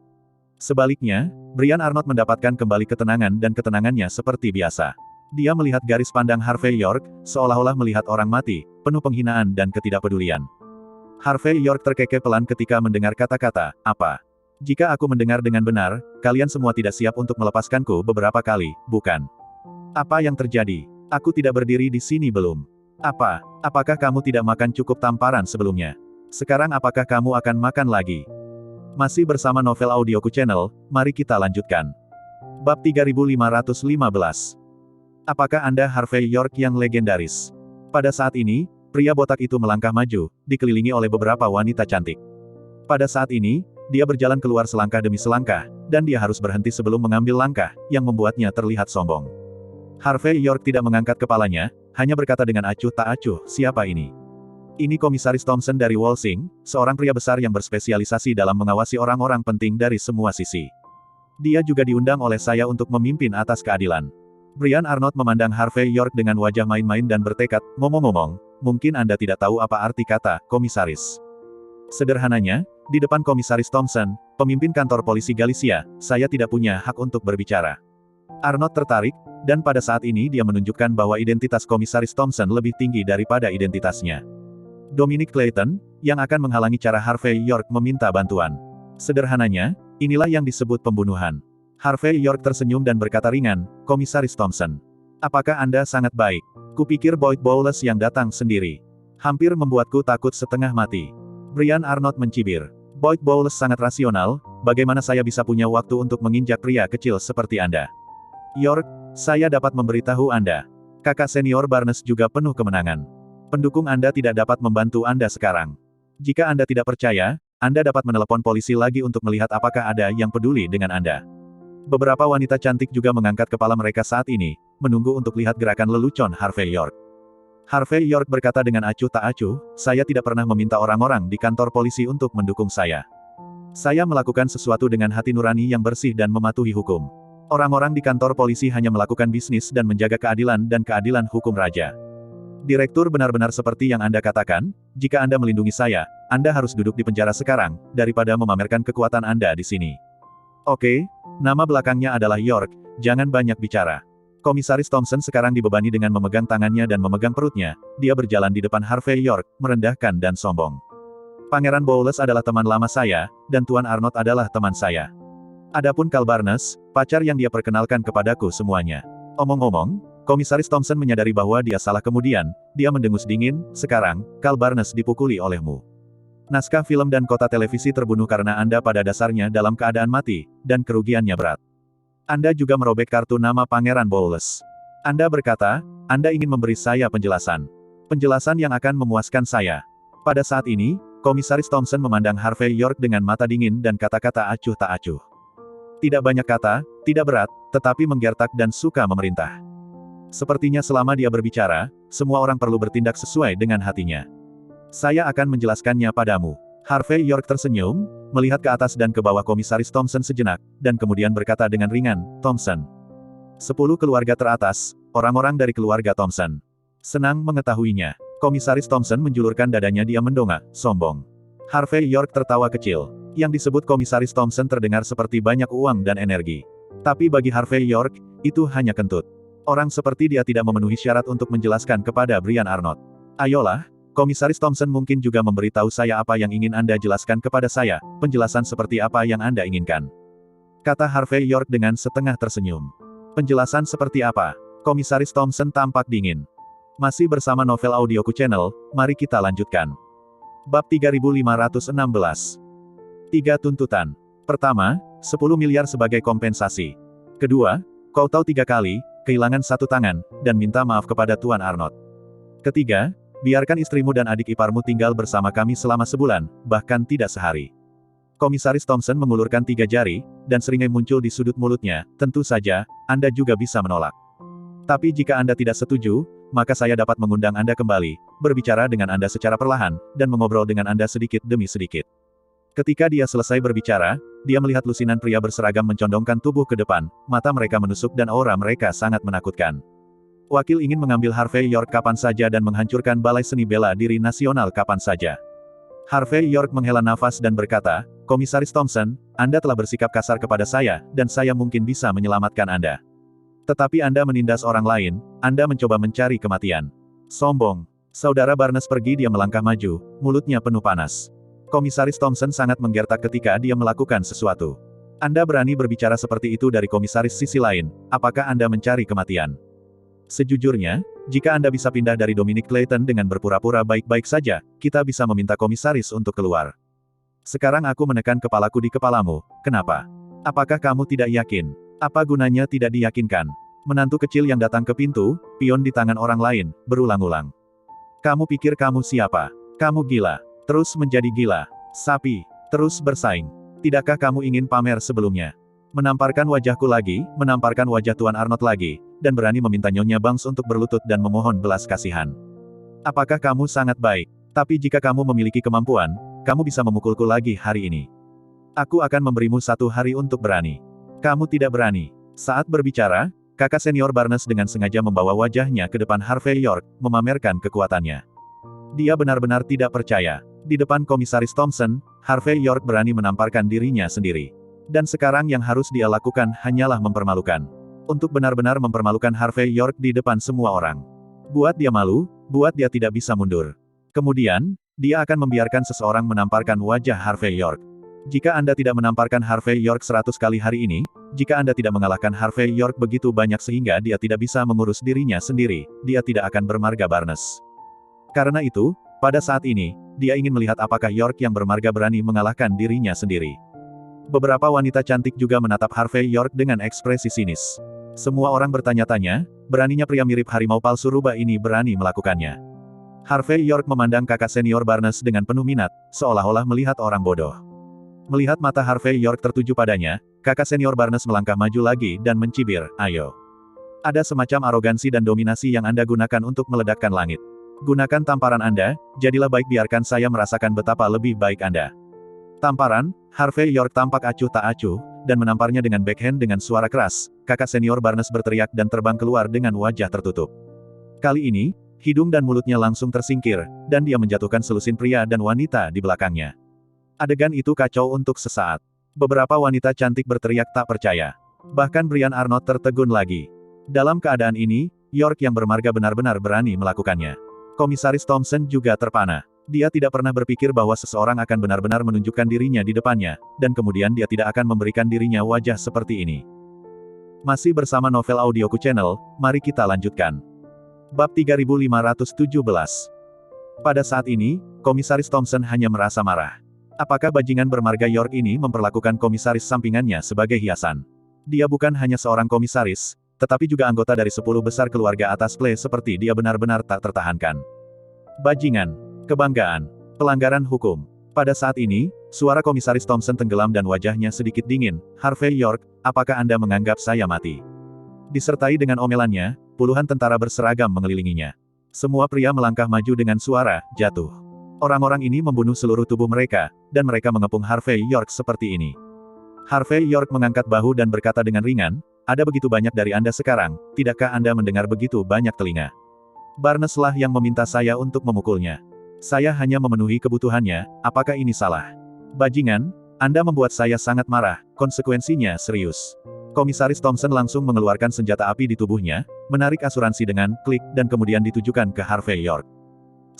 Sebaliknya, Brian Arnott mendapatkan kembali ketenangan dan ketenangannya seperti biasa. Dia melihat garis pandang Harvey York, seolah-olah melihat orang mati, penuh penghinaan dan ketidakpedulian. Harvey York terkekeh pelan ketika mendengar kata-kata, "Apa? Jika aku mendengar dengan benar, kalian semua tidak siap untuk melepaskanku beberapa kali, bukan? Apa yang terjadi? Aku tidak berdiri di sini belum. Apakah kamu tidak makan cukup tamparan sebelumnya? Sekarang apakah kamu akan makan lagi?" Masih bersama Novel Audioku Channel, mari kita lanjutkan. Bab 3515. Apakah Anda Harvey York yang legendaris? Pada saat ini, pria botak itu melangkah maju, dikelilingi oleh beberapa wanita cantik. Pada saat ini, dia berjalan keluar selangkah demi selangkah, dan dia harus berhenti sebelum mengambil langkah, yang membuatnya terlihat sombong. Harvey York tidak mengangkat kepalanya, hanya berkata dengan acuh tak acuh, "Siapa ini?" "Ini Komisaris Thompson dari Walsing, seorang pria besar yang berspesialisasi dalam mengawasi orang-orang penting dari semua sisi. Dia juga diundang oleh saya untuk memimpin atas keadilan." Brian Arnott memandang Harvey York dengan wajah main-main dan bertekad, "Ngomong-ngomong, mungkin Anda tidak tahu apa arti kata komisaris. Sederhananya, di depan Komisaris Thompson, pemimpin kantor polisi Galicia, saya tidak punya hak untuk berbicara." Arnott tertarik, dan pada saat ini dia menunjukkan bahwa identitas Komisaris Thompson lebih tinggi daripada identitasnya. Dominic Clayton, yang akan menghalangi cara Harvey York meminta bantuan. Sederhananya, inilah yang disebut pembunuhan. Harvey York tersenyum dan berkata ringan, "Komisaris Thompson. Apakah Anda sangat baik? Kupikir Boyd Bowles yang datang sendiri. Hampir membuatku takut setengah mati." Brian Arnott mencibir. "Boyd Bowles sangat rasional, bagaimana saya bisa punya waktu untuk menginjak pria kecil seperti Anda? York, saya dapat memberitahu Anda. Kakak senior Barnes juga penuh kemenangan. Pendukung Anda tidak dapat membantu Anda sekarang. Jika Anda tidak percaya, Anda dapat menelepon polisi lagi untuk melihat apakah ada yang peduli dengan Anda." Beberapa wanita cantik juga mengangkat kepala mereka saat ini, menunggu untuk lihat gerakan lelucon Harvey York. Harvey York berkata dengan acuh tak acuh, "Saya tidak pernah meminta orang-orang di kantor polisi untuk mendukung saya. Saya melakukan sesuatu dengan hati nurani yang bersih dan mematuhi hukum. Orang-orang di kantor polisi hanya melakukan bisnis dan menjaga keadilan dan keadilan hukum raja. Direktur benar-benar seperti yang Anda katakan, jika Anda melindungi saya, Anda harus duduk di penjara sekarang, daripada memamerkan kekuatan Anda di sini. Oke, nama belakangnya adalah York, jangan banyak bicara." Komisaris Thompson sekarang dibebani dengan memegang tangannya dan memegang perutnya, dia berjalan di depan Harvey York, merendahkan dan sombong. "Pangeran Bowles adalah teman lama saya, dan Tuan Arnott adalah teman saya. Adapun Carl Barnes, pacar yang dia perkenalkan kepadaku semuanya." Omong-omong, Komisaris Thompson menyadari bahwa dia salah kemudian, dia mendengus dingin, "Sekarang, Carl Barnes dipukuli olehmu. Naskah film dan kota televisi terbunuh karena Anda pada dasarnya dalam keadaan mati, dan kerugiannya berat. Anda juga merobek kartu nama Pangeran Bowles. Anda berkata, Anda ingin memberi saya penjelasan. Penjelasan yang akan memuaskan saya. Pada saat ini, Komisaris Thompson memandang Harvey York dengan mata dingin dan kata-kata acuh tak acuh. Tidak banyak kata, tidak berat, tetapi menggertak dan suka memerintah. Sepertinya selama dia berbicara, semua orang perlu bertindak sesuai dengan hatinya. Saya akan menjelaskannya padamu. Harvey York tersenyum, melihat ke atas dan ke bawah Komisaris Thompson sejenak, dan kemudian berkata dengan ringan, Thompson. 10 keluarga teratas, orang-orang dari keluarga Thompson. Senang mengetahuinya. Komisaris Thompson menjulurkan dadanya, dia mendongak, sombong. Harvey York tertawa kecil. Yang disebut Komisaris Thompson terdengar seperti banyak uang dan energi. Tapi bagi Harvey York, itu hanya kentut. Orang seperti dia tidak memenuhi syarat untuk menjelaskan kepada Brian Arnott. Ayolah, Komisaris Thompson mungkin juga memberitahu saya apa yang ingin Anda jelaskan kepada saya, penjelasan seperti apa yang Anda inginkan. Kata Harvey York dengan setengah tersenyum. Penjelasan seperti apa? Komisaris Thompson tampak dingin. Masih bersama Novel Audioku Channel, mari kita lanjutkan. Bab 3516. 3 tuntutan. Pertama, 10 miliar sebagai kompensasi. Kedua, kau tahu 3 kali, kehilangan 1 tangan, dan minta maaf kepada Tuan Arnott. Ketiga, biarkan istrimu dan adik iparmu tinggal bersama kami selama sebulan, bahkan tidak sehari. Komisaris Thompson mengulurkan 3 jari, dan seringai muncul di sudut mulutnya, tentu saja, Anda juga bisa menolak. Tapi jika Anda tidak setuju, maka saya dapat mengundang Anda kembali, berbicara dengan Anda secara perlahan, dan mengobrol dengan Anda sedikit demi sedikit. Ketika dia selesai berbicara, dia melihat lusinan pria berseragam mencondongkan tubuh ke depan, mata mereka menusuk dan aura mereka sangat menakutkan. Wakil ingin mengambil Harvey York kapan saja dan menghancurkan Balai Seni Bela Diri Nasional kapan saja. Harvey York menghela nafas dan berkata, Komisaris Thompson, Anda telah bersikap kasar kepada saya, dan saya mungkin bisa menyelamatkan Anda. Tetapi Anda menindas orang lain, Anda mencoba mencari kematian. Sombong. Saudara Barnes pergi, dia melangkah maju, mulutnya penuh panas. Komisaris Thompson sangat menggertak ketika dia melakukan sesuatu. Anda berani berbicara seperti itu dari komisaris sisi lain, apakah Anda mencari kematian? Sejujurnya, jika Anda bisa pindah dari Dominic Clayton dengan berpura-pura baik-baik saja, kita bisa meminta komisaris untuk keluar. Sekarang aku menekan kepalaku di kepalamu, kenapa? Apakah kamu tidak yakin? Apa gunanya tidak diyakinkan? Menantu kecil yang datang ke pintu, pion di tangan orang lain, berulang-ulang. Kamu pikir kamu siapa? Kamu gila. Terus menjadi gila. Sapi. Terus bersaing. Tidakkah kamu ingin pamer sebelumnya? Menamparkan wajahku lagi, menamparkan wajah Tuan Arnott lagi, dan berani meminta Nyonya Banks untuk berlutut dan memohon belas kasihan. Apakah kamu sangat baik? Tapi jika kamu memiliki kemampuan, kamu bisa memukulku lagi hari ini. Aku akan memberimu 1 hari untuk berani. Kamu tidak berani. Saat berbicara, kakak senior Barnes dengan sengaja membawa wajahnya ke depan Harvey York, memamerkan kekuatannya. Dia benar-benar tidak percaya. Di depan Komisaris Thompson, Harvey York berani menamparkan dirinya sendiri. Dan sekarang yang harus dia lakukan hanyalah mempermalukan. Untuk benar-benar mempermalukan Harvey York di depan semua orang. Buat dia malu, buat dia tidak bisa mundur. Kemudian, dia akan membiarkan seseorang menamparkan wajah Harvey York. Jika Anda tidak menamparkan Harvey York 100 kali hari ini, jika Anda tidak mengalahkan Harvey York begitu banyak sehingga dia tidak bisa mengurus dirinya sendiri, dia tidak akan bermarga Barnes. Karena itu, pada saat ini, dia ingin melihat apakah York yang bermarga berani mengalahkan dirinya sendiri. Beberapa wanita cantik juga menatap Harvey York dengan ekspresi sinis. Semua orang bertanya-tanya, beraninya pria mirip harimau palsu rubah ini berani melakukannya. Harvey York memandang kakak senior Barnes dengan penuh minat, seolah-olah melihat orang bodoh. Melihat mata Harvey York tertuju padanya, kakak senior Barnes melangkah maju lagi dan mencibir, ayo. Ada semacam arogansi dan dominasi yang Anda gunakan untuk meledakkan langit. Gunakan tamparan Anda, jadilah baik, biarkan saya merasakan betapa lebih baik Anda. Tamparan, Harvey York tampak acuh tak acuh, dan menamparnya dengan backhand dengan suara keras. Kakak senior Barnes berteriak dan terbang keluar dengan wajah tertutup. Kali ini, hidung dan mulutnya langsung tersingkir, dan dia menjatuhkan selusin pria dan wanita di belakangnya. Adegan itu kacau untuk sesaat. Beberapa wanita cantik berteriak tak percaya. Bahkan Brian Arnott tertegun lagi. Dalam keadaan ini, York yang bermarga benar-benar berani melakukannya. Komisaris Thompson juga terpana. Dia tidak pernah berpikir bahwa seseorang akan benar-benar menunjukkan dirinya di depannya, dan kemudian dia tidak akan memberikan dirinya wajah seperti ini. Masih bersama Novel Audioku Channel, mari kita lanjutkan. Bab 3517. Pada saat ini, Komisaris Thompson hanya merasa marah. Apakah bajingan bermarga York ini memperlakukan komisaris sampingannya sebagai hiasan? Dia bukan hanya seorang komisaris, tetapi juga anggota dari 10 besar keluarga atas play seperti dia benar-benar tak tertahankan. Bajingan. Kebanggaan. Pelanggaran hukum. Pada saat ini, suara Komisaris Thompson tenggelam dan wajahnya sedikit dingin. Harvey York, apakah Anda menganggap saya mati? Disertai dengan omelannya, puluhan tentara berseragam mengelilinginya. Semua pria melangkah maju dengan suara, jatuh. Orang-orang ini membunuh seluruh tubuh mereka, dan mereka mengepung Harvey York seperti ini. Harvey York mengangkat bahu dan berkata dengan ringan, ada begitu banyak dari Anda sekarang, tidakkah Anda mendengar begitu banyak telinga? Barnes lah yang meminta saya untuk memukulnya. Saya hanya memenuhi kebutuhannya, apakah ini salah? Bajingan, Anda membuat saya sangat marah, konsekuensinya serius. Komisaris Thompson langsung mengeluarkan senjata api di tubuhnya, menarik asuransi dengan klik dan kemudian ditujukan ke Harvey York.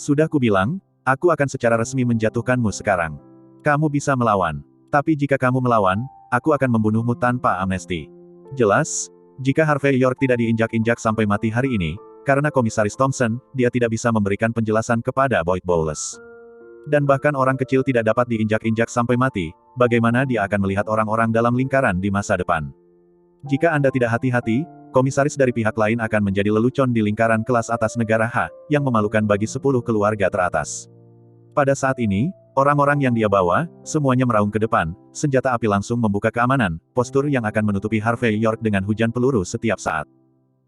Sudah kubilang, aku akan secara resmi menjatuhkanmu sekarang. Kamu bisa melawan. Tapi jika kamu melawan, aku akan membunuhmu tanpa amnesti. Jelas, jika Harvey York tidak diinjak-injak sampai mati hari ini, karena Komisaris Thompson, dia tidak bisa memberikan penjelasan kepada Boyd Bowles. Dan bahkan orang kecil tidak dapat diinjak-injak sampai mati, bagaimana dia akan melihat orang-orang dalam lingkaran di masa depan. Jika Anda tidak hati-hati, komisaris dari pihak lain akan menjadi lelucon di lingkaran kelas atas negara H, yang memalukan bagi 10 keluarga teratas. Pada saat ini, orang-orang yang dia bawa, semuanya meraung ke depan, senjata api langsung membuka keamanan, postur yang akan menutupi Harvey York dengan hujan peluru setiap saat.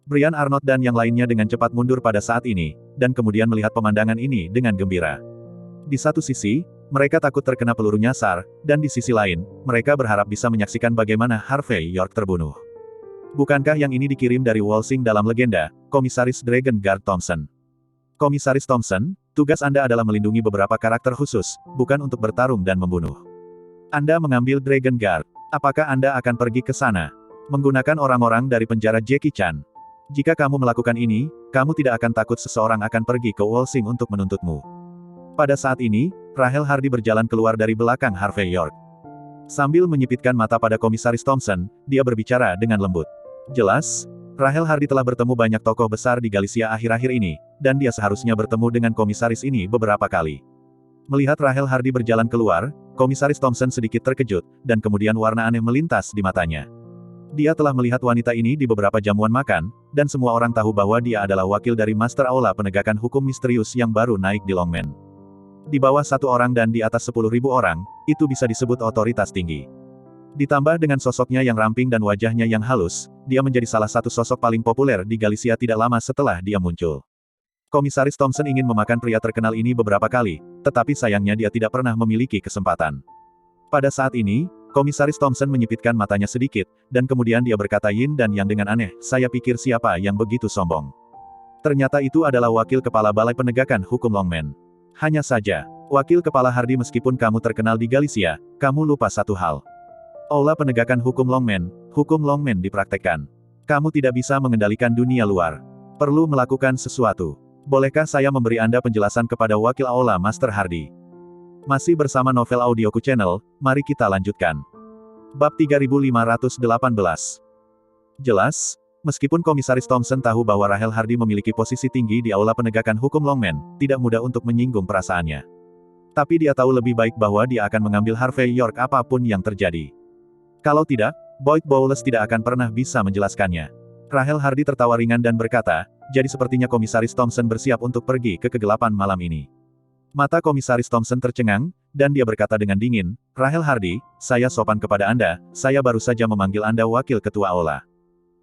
Brian Arnott dan yang lainnya dengan cepat mundur pada saat ini, dan kemudian melihat pemandangan ini dengan gembira. Di satu sisi, mereka takut terkena peluru nyasar, dan di sisi lain, mereka berharap bisa menyaksikan bagaimana Harvey York terbunuh. Bukankah yang ini dikirim dari Walsing dalam legenda, Komisaris Dragon Guard Thompson? Komisaris Thompson, tugas Anda adalah melindungi beberapa karakter khusus, bukan untuk bertarung dan membunuh. Anda mengambil Dragon Guard. Apakah Anda akan pergi ke sana? Menggunakan orang-orang dari penjara Jackie Chan. Jika kamu melakukan ini, kamu tidak akan takut seseorang akan pergi ke Walsing untuk menuntutmu. Pada saat ini, Rahel Hardy berjalan keluar dari belakang Harvey York. Sambil menyipitkan mata pada Komisaris Thompson, dia berbicara dengan lembut. Jelas, Rahel Hardy telah bertemu banyak tokoh besar di Galicia akhir-akhir ini, dan dia seharusnya bertemu dengan komisaris ini beberapa kali. Melihat Rahel Hardy berjalan keluar, Komisaris Thompson sedikit terkejut, dan kemudian warna aneh melintas di matanya. Dia telah melihat wanita ini di beberapa jamuan makan, dan semua orang tahu bahwa dia adalah wakil dari Master Aula Penegakan Hukum Misterius yang baru naik di Longman. Di bawah 1 orang dan di atas 10.000 orang, itu bisa disebut otoritas tinggi. Ditambah dengan sosoknya yang ramping dan wajahnya yang halus, dia menjadi salah satu sosok paling populer di Galicia tidak lama setelah dia muncul. Komisaris Thompson ingin memakan pria terkenal ini beberapa kali, tetapi sayangnya dia tidak pernah memiliki kesempatan. Pada saat ini, Komisaris Thompson menyipitkan matanya sedikit, dan kemudian dia berkata yin dan yang dengan aneh, saya pikir siapa yang begitu sombong. Ternyata itu adalah wakil kepala Balai Penegakan Hukum Longman. Hanya saja, wakil kepala Hardy meskipun kamu terkenal di Galicia, kamu lupa satu hal. Aula Penegakan Hukum Longman dipraktekkan. Kamu tidak bisa mengendalikan dunia luar. Perlu melakukan sesuatu. Bolehkah saya memberi Anda penjelasan kepada wakil Aula Master Hardy? Masih bersama Novel Audioku Channel, mari kita lanjutkan. Bab 3518. Jelas, meskipun Komisaris Thompson tahu bahwa Rahel Hardy memiliki posisi tinggi di Aula Penegakan Hukum Longman, tidak mudah untuk menyinggung perasaannya. Tapi dia tahu lebih baik bahwa dia akan mengambil Harvey York apapun yang terjadi. Kalau tidak, Boyd Bowles tidak akan pernah bisa menjelaskannya. Rahel Hardy tertawa ringan dan berkata, jadi sepertinya Komisaris Thompson bersiap untuk pergi ke kegelapan malam ini. Mata Komisaris Thompson tercengang, dan dia berkata dengan dingin, Rahel Hardy, saya sopan kepada Anda, saya baru saja memanggil Anda wakil ketua Aula.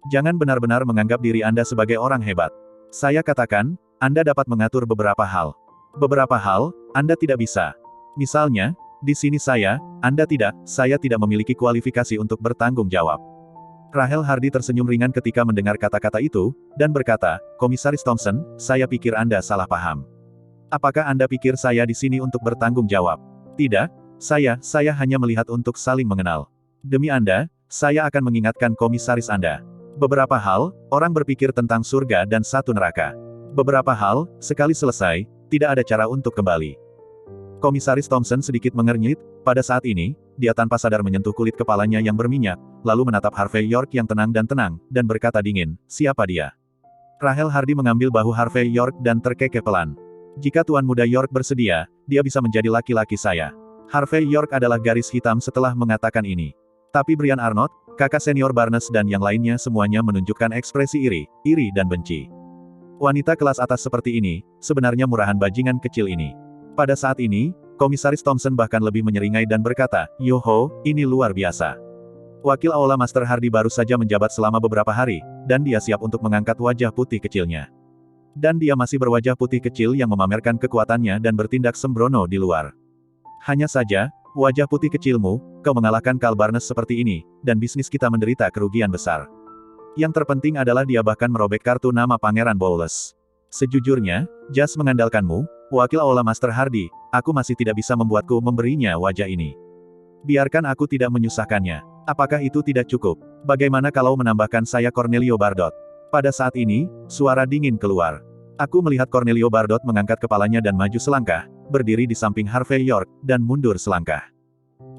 Jangan benar-benar menganggap diri Anda sebagai orang hebat. Saya katakan, Anda dapat mengatur beberapa hal. Beberapa hal, Anda tidak bisa. Misalnya, di sini Anda tidak, saya tidak memiliki kualifikasi untuk bertanggung jawab. Rahel Hardy tersenyum ringan ketika mendengar kata-kata itu, dan berkata, Komisaris Thompson, saya pikir Anda salah paham. Apakah Anda pikir saya di sini untuk bertanggung jawab? Tidak, saya hanya melihat untuk saling mengenal. Demi Anda, saya akan mengingatkan komisaris Anda. Beberapa hal, orang berpikir tentang surga dan satu neraka. Beberapa hal, sekali selesai, tidak ada cara untuk kembali. Komisaris Thompson sedikit mengernyit, pada saat ini, dia tanpa sadar menyentuh kulit kepalanya yang berminyak, lalu menatap Harvey York yang tenang, dan berkata dingin, siapa dia? Rahel Hardy mengambil bahu Harvey York dan terkekeh pelan. Jika Tuan Muda York bersedia, dia bisa menjadi laki-laki saya. Harvey York adalah garis hitam setelah mengatakan ini. Tapi Brian Arnott, kakak senior Barnes dan yang lainnya semuanya menunjukkan ekspresi iri dan benci. Wanita kelas atas seperti ini, sebenarnya murahan bajingan kecil ini. Pada saat ini, Komisaris Thompson bahkan lebih menyeringai dan berkata, "Yoho, ini luar biasa." Wakil Aula Master Hardy baru saja menjabat selama beberapa hari, dan dia siap untuk mengangkat wajah putih kecilnya. Dan dia masih berwajah putih kecil yang memamerkan kekuatannya dan bertindak sembrono di luar. Hanya saja, wajah putih kecilmu, kau mengalahkan Karl Barnes seperti ini, dan bisnis kita menderita kerugian besar. Yang terpenting adalah dia bahkan merobek kartu nama Pangeran Bowles. Sejujurnya, Jas mengandalkanmu, Wakil Aula Master Hardy, aku masih tidak bisa membuatku memberinya wajah ini. Biarkan aku tidak menyusahkannya. Apakah itu tidak cukup? Bagaimana kalau menambahkan saya Cornelio Bardot? Pada saat ini, suara dingin keluar. Aku melihat Cornelio Bardot mengangkat kepalanya dan maju selangkah, berdiri di samping Harvey York, dan mundur selangkah.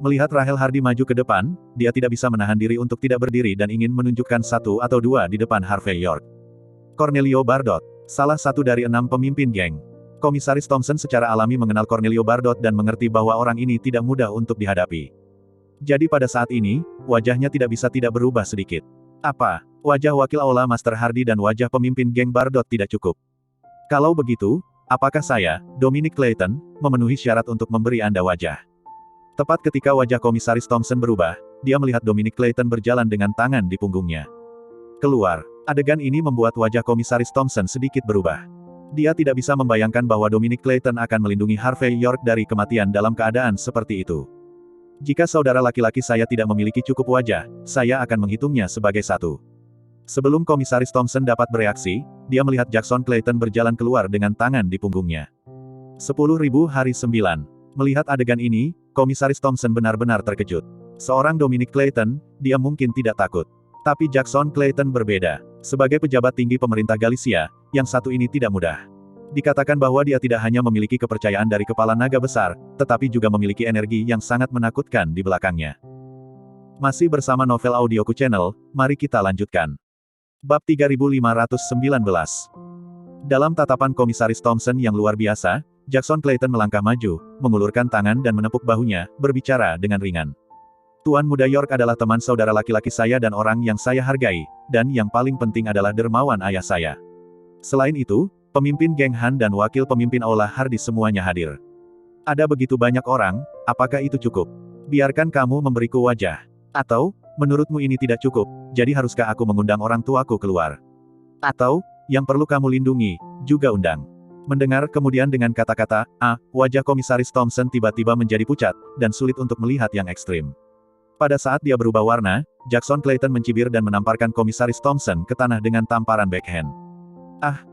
Melihat Rahel Hardy maju ke depan, dia tidak bisa menahan diri untuk tidak berdiri dan ingin menunjukkan satu atau dua di depan Harvey York. Cornelio Bardot, salah satu dari 6 pemimpin geng. Komisaris Thompson secara alami mengenal Cornelio Bardot dan mengerti bahwa orang ini tidak mudah untuk dihadapi. Jadi pada saat ini, wajahnya tidak bisa tidak berubah sedikit. Apa? Wajah Wakil Aula Master Hardy dan wajah pemimpin geng Bardot tidak cukup. Kalau begitu, apakah saya, Dominic Clayton, memenuhi syarat untuk memberi Anda wajah? Tepat ketika wajah Komisaris Thompson berubah, dia melihat Dominic Clayton berjalan dengan tangan di punggungnya. Keluar. Adegan ini membuat wajah Komisaris Thompson sedikit berubah. Dia tidak bisa membayangkan bahwa Dominic Clayton akan melindungi Harvey York dari kematian dalam keadaan seperti itu. Jika saudara laki-laki saya tidak memiliki cukup wajah, saya akan menghitungnya sebagai satu. Sebelum Komisaris Thompson dapat bereaksi, dia melihat Jackson Clayton berjalan keluar dengan tangan di punggungnya. 10.000 hari 9. Melihat adegan ini, Komisaris Thompson benar-benar terkejut. Seorang Dominic Clayton, dia mungkin tidak takut. Tapi Jackson Clayton berbeda. Sebagai pejabat tinggi pemerintah Galicia, yang satu ini tidak mudah. Dikatakan bahwa dia tidak hanya memiliki kepercayaan dari kepala naga besar, tetapi juga memiliki energi yang sangat menakutkan di belakangnya. Masih bersama Novel Audioku Channel, mari kita lanjutkan. Bab 3519. Dalam tatapan Komisaris Thompson yang luar biasa, Jackson Clayton melangkah maju, mengulurkan tangan dan menepuk bahunya, berbicara dengan ringan. Tuan Muda York adalah teman saudara laki-laki saya dan orang yang saya hargai, dan yang paling penting adalah dermawan ayah saya. Selain itu, pemimpin geng Han dan wakil pemimpin Aula Hardy semuanya hadir. Ada begitu banyak orang, apakah itu cukup? Biarkan kamu memberiku wajah. Atau, menurutmu ini tidak cukup, jadi haruskah aku mengundang orang tuaku keluar? Atau, yang perlu kamu lindungi, juga undang. Mendengar kemudian dengan kata-kata, wajah Komisaris Thompson tiba-tiba menjadi pucat, dan sulit untuk melihat yang ekstrim. Pada saat dia berubah warna, Jackson Clayton mencibir dan menamparkan Komisaris Thompson ke tanah dengan tamparan backhand.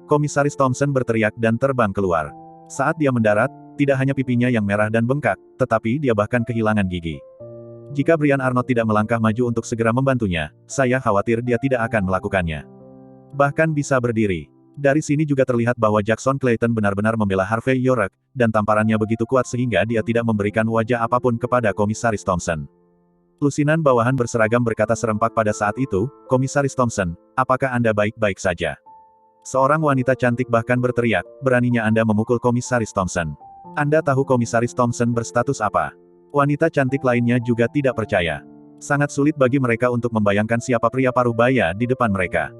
Komisaris Thompson berteriak dan terbang keluar. Saat dia mendarat, tidak hanya pipinya yang merah dan bengkak, tetapi dia bahkan kehilangan gigi. Jika Brian Arnott tidak melangkah maju untuk segera membantunya, saya khawatir dia tidak akan melakukannya. Bahkan bisa berdiri. Dari sini juga terlihat bahwa Jackson Clayton benar-benar membela Harvey York, dan tamparannya begitu kuat sehingga dia tidak memberikan wajah apapun kepada Komisaris Thompson. Lusinan bawahan berseragam berkata serempak pada saat itu, "Komisaris Thompson, apakah Anda baik-baik saja?" Seorang wanita cantik bahkan berteriak, "Beraninya Anda memukul Komisaris Thompson? Anda tahu Komisaris Thompson berstatus apa?" Wanita cantik lainnya juga tidak percaya. Sangat sulit bagi mereka untuk membayangkan siapa pria paruh baya di depan mereka.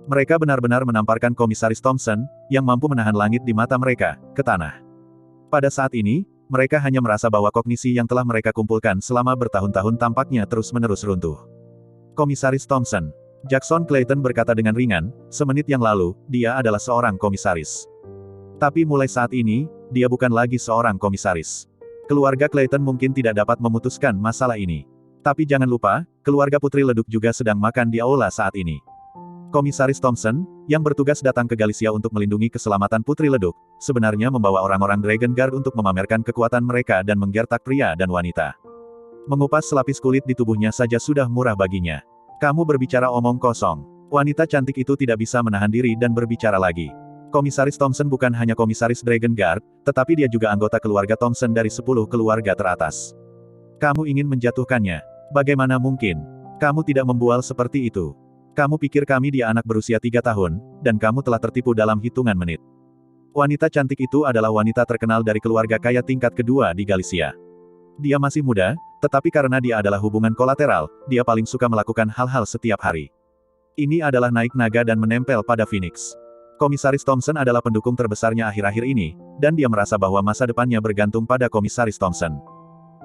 Mereka benar-benar menamparkan Komisaris Thompson, yang mampu menahan langit di mata mereka, ke tanah. Pada saat ini, mereka hanya merasa bahwa kognisi yang telah mereka kumpulkan selama bertahun-tahun tampaknya terus-menerus runtuh. Komisaris Thompson. Jackson Clayton berkata dengan ringan, semenit yang lalu, dia adalah seorang komisaris. Tapi mulai saat ini, dia bukan lagi seorang komisaris. Keluarga Clayton mungkin tidak dapat memutuskan masalah ini. Tapi jangan lupa, keluarga Putri Leduk juga sedang makan di aula saat ini. Komisaris Thompson, yang bertugas datang ke Galicia untuk melindungi keselamatan Putri Leduk, sebenarnya membawa orang-orang Dragon Guard untuk memamerkan kekuatan mereka dan menggertak pria dan wanita. Mengupas selapis kulit di tubuhnya saja sudah murah baginya. Kamu berbicara omong kosong. Wanita cantik itu tidak bisa menahan diri dan berbicara lagi. Komisaris Thompson bukan hanya komisaris Dragon Guard, tetapi dia juga anggota keluarga Thompson dari 10 keluarga teratas. Kamu ingin menjatuhkannya. Bagaimana mungkin? Kamu tidak membual seperti itu. Kamu pikir kami dia anak berusia 3 tahun, dan kamu telah tertipu dalam hitungan menit. Wanita cantik itu adalah wanita terkenal dari keluarga kaya tingkat kedua di Galicia. Dia masih muda, tetapi karena dia adalah hubungan kolateral, dia paling suka melakukan hal-hal setiap hari. Ini adalah naik naga dan menempel pada Phoenix. Komisaris Thompson adalah pendukung terbesarnya akhir-akhir ini, dan dia merasa bahwa masa depannya bergantung pada Komisaris Thompson.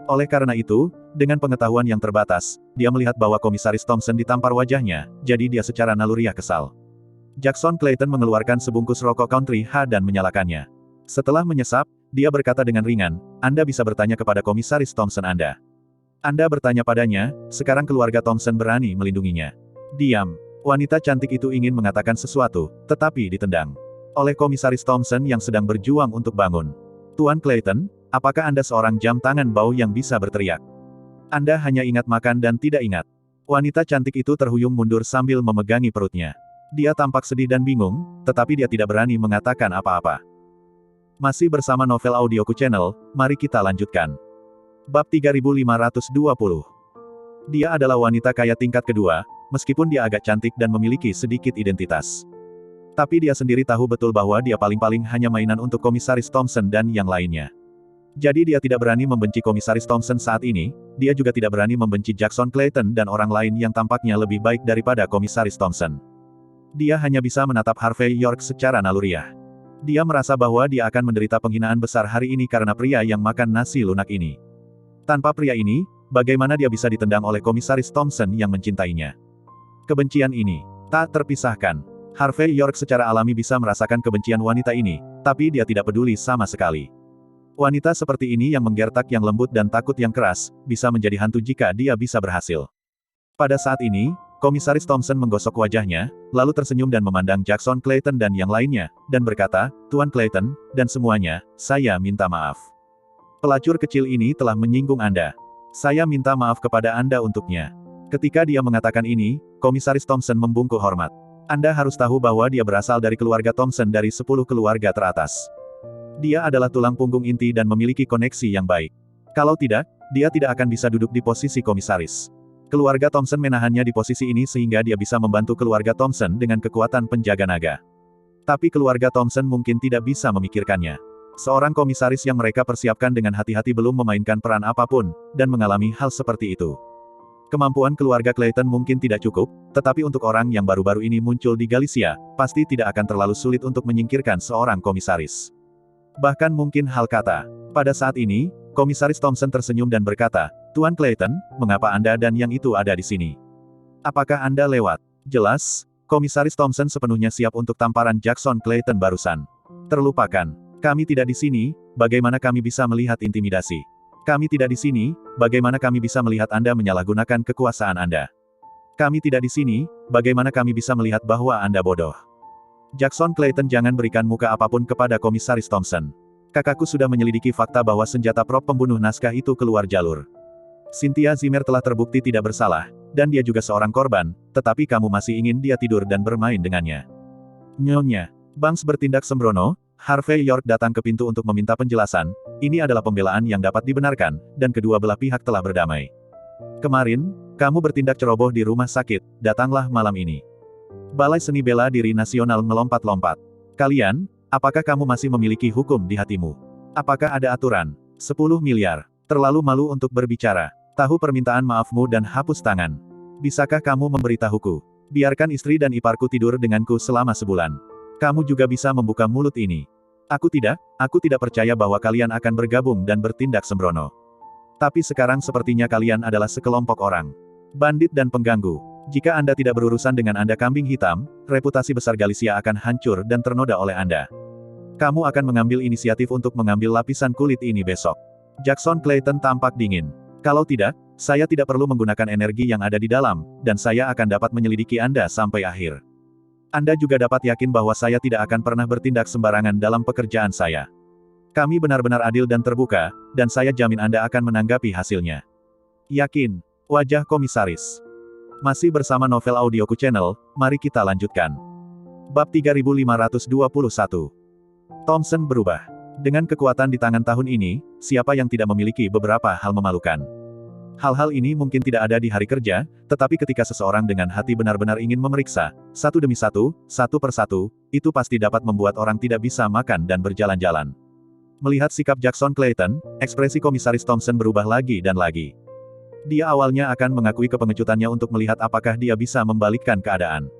Oleh karena itu, dengan pengetahuan yang terbatas, dia melihat bahwa Komisaris Thompson ditampar wajahnya, jadi dia secara naluriah kesal. Jackson Clayton mengeluarkan sebungkus rokok Country H dan menyalakannya. Setelah menyesap, dia berkata dengan ringan, "Anda bisa bertanya kepada Komisaris Thompson Anda. Anda bertanya padanya, sekarang keluarga Thompson berani melindunginya." Diam. Wanita cantik itu ingin mengatakan sesuatu, tetapi ditendang oleh Komisaris Thompson yang sedang berjuang untuk bangun. "Tuan Clayton, apakah Anda seorang jam tangan bau yang bisa berteriak? Anda hanya ingat makan dan tidak ingat." Wanita cantik itu terhuyung mundur sambil memegangi perutnya. Dia tampak sedih dan bingung, tetapi dia tidak berani mengatakan apa-apa. Masih bersama Novel Audioku Channel, mari kita lanjutkan. Bab 3520. Dia adalah wanita kaya tingkat kedua, meskipun dia agak cantik dan memiliki sedikit identitas. Tapi dia sendiri tahu betul bahwa dia paling-paling hanya mainan untuk Komisaris Thompson dan yang lainnya. Jadi dia tidak berani membenci Komisaris Thompson saat ini, dia juga tidak berani membenci Jackson Clayton dan orang lain yang tampaknya lebih baik daripada Komisaris Thompson. Dia hanya bisa menatap Harvey York secara naluriah. Dia merasa bahwa dia akan menderita penghinaan besar hari ini karena pria yang makan nasi lunak ini. Tanpa pria ini, bagaimana dia bisa ditendang oleh Komisaris Thompson yang mencintainya? Kebencian ini tak terpisahkan. Harvey York secara alami bisa merasakan kebencian wanita ini, tapi dia tidak peduli sama sekali. Wanita seperti ini yang menggertak yang lembut dan takut yang keras, bisa menjadi hantu jika dia bisa berhasil. Pada saat ini, Komisaris Thompson menggosok wajahnya, lalu tersenyum dan memandang Jackson Clayton dan yang lainnya, dan berkata, "Tuan Clayton, dan semuanya, saya minta maaf. Pelacur kecil ini telah menyinggung Anda. Saya minta maaf kepada Anda untuknya." Ketika dia mengatakan ini, Komisaris Thompson membungkuk hormat. "Anda harus tahu bahwa dia berasal dari keluarga Thompson dari 10 keluarga teratas. Dia adalah tulang punggung inti dan memiliki koneksi yang baik. Kalau tidak, dia tidak akan bisa duduk di posisi komisaris. Keluarga Thompson menahannya di posisi ini sehingga dia bisa membantu keluarga Thompson dengan kekuatan penjaga naga. Tapi keluarga Thompson mungkin tidak bisa memikirkannya. Seorang komisaris yang mereka persiapkan dengan hati-hati belum memainkan peran apapun, dan mengalami hal seperti itu. Kemampuan keluarga Clayton mungkin tidak cukup, tetapi untuk orang yang baru-baru ini muncul di Galicia, pasti tidak akan terlalu sulit untuk menyingkirkan seorang komisaris. Bahkan mungkin hal kata. Pada saat ini, Komisaris Thompson tersenyum dan berkata, "Tuan Clayton, mengapa Anda dan yang itu ada di sini? Apakah Anda lewat?" Jelas, Komisaris Thompson sepenuhnya siap untuk tamparan Jackson Clayton barusan. "Terlupakan. Kami tidak di sini, bagaimana kami bisa melihat intimidasi? Kami tidak di sini, bagaimana kami bisa melihat Anda menyalahgunakan kekuasaan Anda? Kami tidak di sini, bagaimana kami bisa melihat bahwa Anda bodoh?" Jackson Clayton jangan berikan muka apapun kepada Komisaris Thompson. "Kakakku sudah menyelidiki fakta bahwa senjata prop pembunuh naskah itu keluar jalur. Cynthia Zimmer telah terbukti tidak bersalah, dan dia juga seorang korban, tetapi kamu masih ingin dia tidur dan bermain dengannya." Nyonya Banks bertindak sembrono. Harvey York datang ke pintu untuk meminta penjelasan. Ini adalah pembelaan yang dapat dibenarkan, dan kedua belah pihak telah berdamai. "Kemarin, kamu bertindak ceroboh di rumah sakit, datanglah malam ini. Balai Seni Bela Diri Nasional melompat-lompat. Kalian, apakah kamu masih memiliki hukum di hatimu? Apakah ada aturan? 10 miliar. Terlalu malu untuk berbicara. Tahu permintaan maafmu dan hapus tangan. Bisakah kamu memberitahuku? Biarkan istri dan iparku tidur denganku selama sebulan. Kamu juga bisa membuka mulut ini. Aku tidak percaya bahwa kalian akan bergabung dan bertindak sembrono. Tapi sekarang sepertinya kalian adalah sekelompok orang. Bandit dan pengganggu. Jika Anda tidak berurusan dengan Anda kambing hitam, reputasi besar Galicia akan hancur dan ternoda oleh Anda. Kamu akan mengambil inisiatif untuk mengambil lapisan kulit ini besok." Jackson Clayton tampak dingin. "Kalau tidak, saya tidak perlu menggunakan energi yang ada di dalam, dan saya akan dapat menyelidiki Anda sampai akhir. Anda juga dapat yakin bahwa saya tidak akan pernah bertindak sembarangan dalam pekerjaan saya. Kami benar-benar adil dan terbuka, dan saya jamin Anda akan menanggapi hasilnya." Yakin. Wajah komisaris. Masih bersama Novel Audioku Channel, mari kita lanjutkan. Bab 3521. Thompson berubah. Dengan kekuatan di tangan tahun ini, siapa yang tidak memiliki beberapa hal memalukan? Hal-hal ini mungkin tidak ada di hari kerja, tetapi ketika seseorang dengan hati benar-benar ingin memeriksa, satu demi satu, satu persatu, itu pasti dapat membuat orang tidak bisa makan dan berjalan-jalan. Melihat sikap Jackson Clayton, ekspresi Komisaris Thompson berubah lagi dan lagi. Dia awalnya akan mengakui kepengecutannya untuk melihat apakah dia bisa membalikkan keadaan.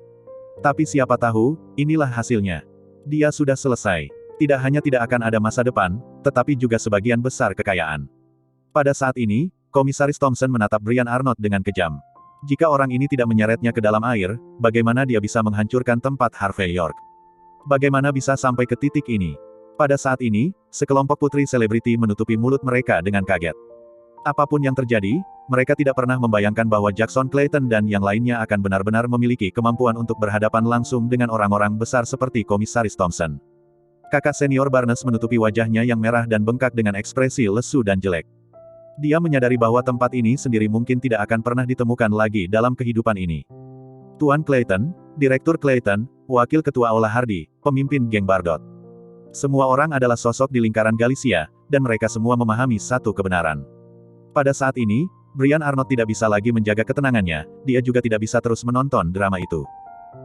Tapi siapa tahu, inilah hasilnya. Dia sudah selesai. Tidak hanya tidak akan ada masa depan, tetapi juga sebagian besar kekayaan. Pada saat ini, Komisaris Thompson menatap Brian Arnott dengan kejam. Jika orang ini tidak menyeretnya ke dalam air, bagaimana dia bisa menghancurkan tempat Harvey York? Bagaimana bisa sampai ke titik ini? Pada saat ini, sekelompok putri selebriti menutupi mulut mereka dengan kaget. Apapun yang terjadi, mereka tidak pernah membayangkan bahwa Jackson Clayton dan yang lainnya akan benar-benar memiliki kemampuan untuk berhadapan langsung dengan orang-orang besar seperti Komisaris Thompson. Kakak senior Barnes menutupi wajahnya yang merah dan bengkak dengan ekspresi lesu dan jelek. Dia menyadari bahwa tempat ini sendiri mungkin tidak akan pernah ditemukan lagi dalam kehidupan ini. Tuan Clayton, Direktur Clayton, Wakil Ketua Olah Hardy, pemimpin geng Bardot. Semua orang adalah sosok di lingkaran Galicia, dan mereka semua memahami satu kebenaran. Pada saat ini, Brian Arnott tidak bisa lagi menjaga ketenangannya, dia juga tidak bisa terus menonton drama itu.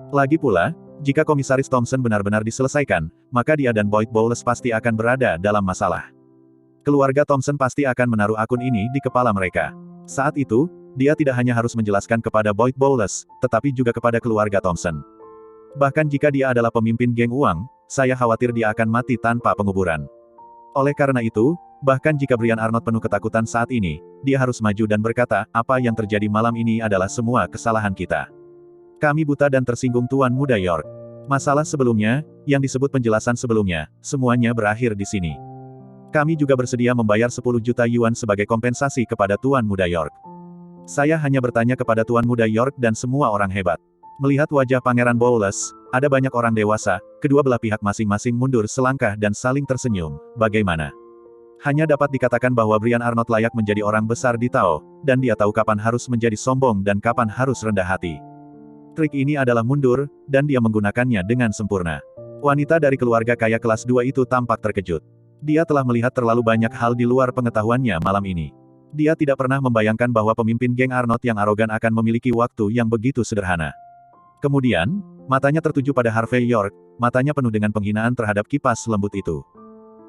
Lagi pula, jika Komisaris Thompson benar-benar diselesaikan, maka dia dan Boyd Bowles pasti akan berada dalam masalah. Keluarga Thompson pasti akan menaruh akun ini di kepala mereka. Saat itu, dia tidak hanya harus menjelaskan kepada Boyd Bowles, tetapi juga kepada keluarga Thompson. Bahkan jika dia adalah pemimpin geng uang, saya khawatir dia akan mati tanpa penguburan. Oleh karena itu, bahkan jika Brian Arnott penuh ketakutan saat ini, dia harus maju dan berkata, apa yang terjadi malam ini adalah semua kesalahan kita. Kami buta dan tersinggung Tuan Muda York. Masalah sebelumnya, yang disebut penjelasan sebelumnya, semuanya berakhir di sini. Kami juga bersedia membayar 10 juta yuan sebagai kompensasi kepada Tuan Muda York. Saya hanya bertanya kepada Tuan Muda York dan semua orang hebat. Melihat wajah Pangeran Bowles, ada banyak orang dewasa, kedua belah pihak masing-masing mundur selangkah dan saling tersenyum. Bagaimana? Hanya dapat dikatakan bahwa Brian Arnott layak menjadi orang besar di Tao, dan dia tahu kapan harus menjadi sombong dan kapan harus rendah hati. Trik ini adalah mundur, dan dia menggunakannya dengan sempurna. Wanita dari keluarga kaya kelas 2 itu tampak terkejut. Dia telah melihat terlalu banyak hal di luar pengetahuannya malam ini. Dia tidak pernah membayangkan bahwa pemimpin geng Arnott yang arogan akan memiliki waktu yang begitu sederhana. Kemudian, matanya tertuju pada Harvey York, matanya penuh dengan penghinaan terhadap kipas lembut itu.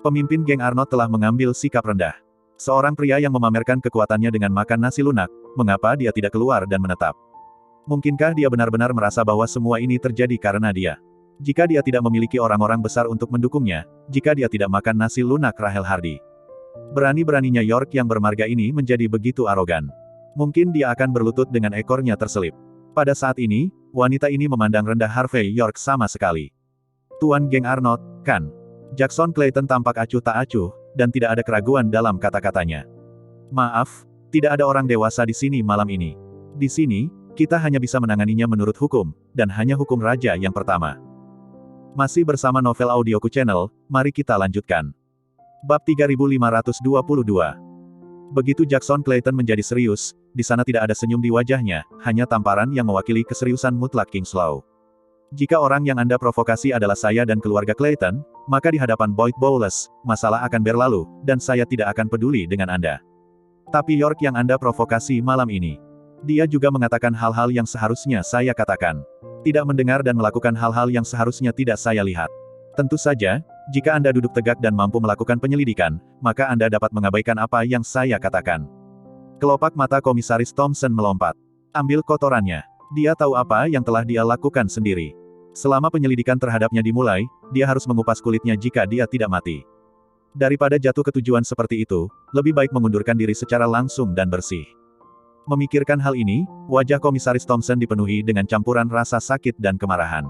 Pemimpin geng Arnott telah mengambil sikap rendah. Seorang pria yang memamerkan kekuatannya dengan makan nasi lunak, mengapa dia tidak keluar dan menetap? Mungkinkah dia benar-benar merasa bahwa semua ini terjadi karena dia? Jika dia tidak memiliki orang-orang besar untuk mendukungnya, jika dia tidak makan nasi lunak Rahel Hardy. Berani-beraninya York yang bermarga ini menjadi begitu arogan. Mungkin dia akan berlutut dengan ekornya terselip. Pada saat ini, wanita ini memandang rendah Harvey York sama sekali. Tuan geng Arnott, kan? Jackson Clayton tampak acuh tak acuh, dan tidak ada keraguan dalam kata-katanya. Maaf, tidak ada orang dewasa di sini malam ini. Di sini, kita hanya bisa menanganinya menurut hukum, dan hanya hukum raja yang pertama. Masih bersama Novel Audioku Channel, mari kita lanjutkan. Bab 3522. Begitu Jackson Clayton menjadi serius, di sana tidak ada senyum di wajahnya, hanya tamparan yang mewakili keseriusan mutlak Kingslow. Jika orang yang Anda provokasi adalah saya dan keluarga Clayton, maka di hadapan Boyd Bowles, masalah akan berlalu, dan saya tidak akan peduli dengan Anda. Tapi York yang Anda provokasi malam ini. Dia juga mengatakan hal-hal yang seharusnya saya katakan. Tidak mendengar dan melakukan hal-hal yang seharusnya tidak saya lihat. Tentu saja, jika Anda duduk tegak dan mampu melakukan penyelidikan, maka Anda dapat mengabaikan apa yang saya katakan. Kelopak mata Komisaris Thompson melompat. Ambil kotorannya. Dia tahu apa yang telah dia lakukan sendiri. Selama penyelidikan terhadapnya dimulai, dia harus mengupas kulitnya jika dia tidak mati. Daripada jatuh ke tujuan seperti itu, lebih baik mengundurkan diri secara langsung dan bersih. Memikirkan hal ini, wajah Komisaris Thompson dipenuhi dengan campuran rasa sakit dan kemarahan.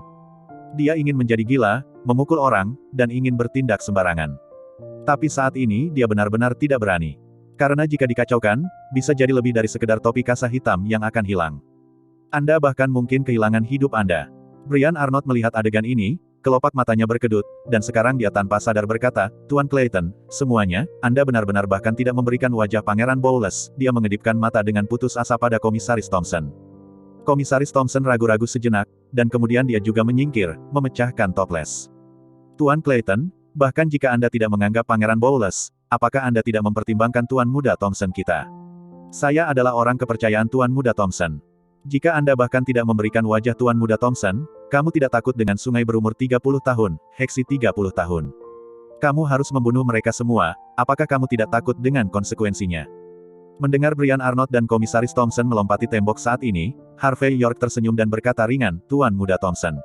Dia ingin menjadi gila, memukul orang, dan ingin bertindak sembarangan. Tapi saat ini dia benar-benar tidak berani. Karena jika dikacaukan, bisa jadi lebih dari sekedar topi kasa hitam yang akan hilang. Anda bahkan mungkin kehilangan hidup Anda. Brian Arnott melihat adegan ini, kelopak matanya berkedut, dan sekarang dia tanpa sadar berkata, Tuan Clayton, semuanya, Anda benar-benar bahkan tidak memberikan wajah Pangeran Bowles. Dia mengedipkan mata dengan putus asa pada Komisaris Thompson. Komisaris Thompson ragu-ragu sejenak, dan kemudian dia juga menyingkir, memecahkan toples. Tuan Clayton, bahkan jika Anda tidak menganggap Pangeran Bowles, apakah Anda tidak mempertimbangkan Tuan Muda Thompson kita? Saya adalah orang kepercayaan Tuan Muda Thompson. Jika Anda bahkan tidak memberikan wajah Tuan Muda Thompson, kamu tidak takut dengan sungai berumur 30 tahun, Heksi 30 tahun. Kamu harus membunuh mereka semua, apakah kamu tidak takut dengan konsekuensinya? Mendengar Brian Arnott dan Komisaris Thompson melompati tembok saat ini, Harvey York tersenyum dan berkata ringan, Tuan Muda Thompson.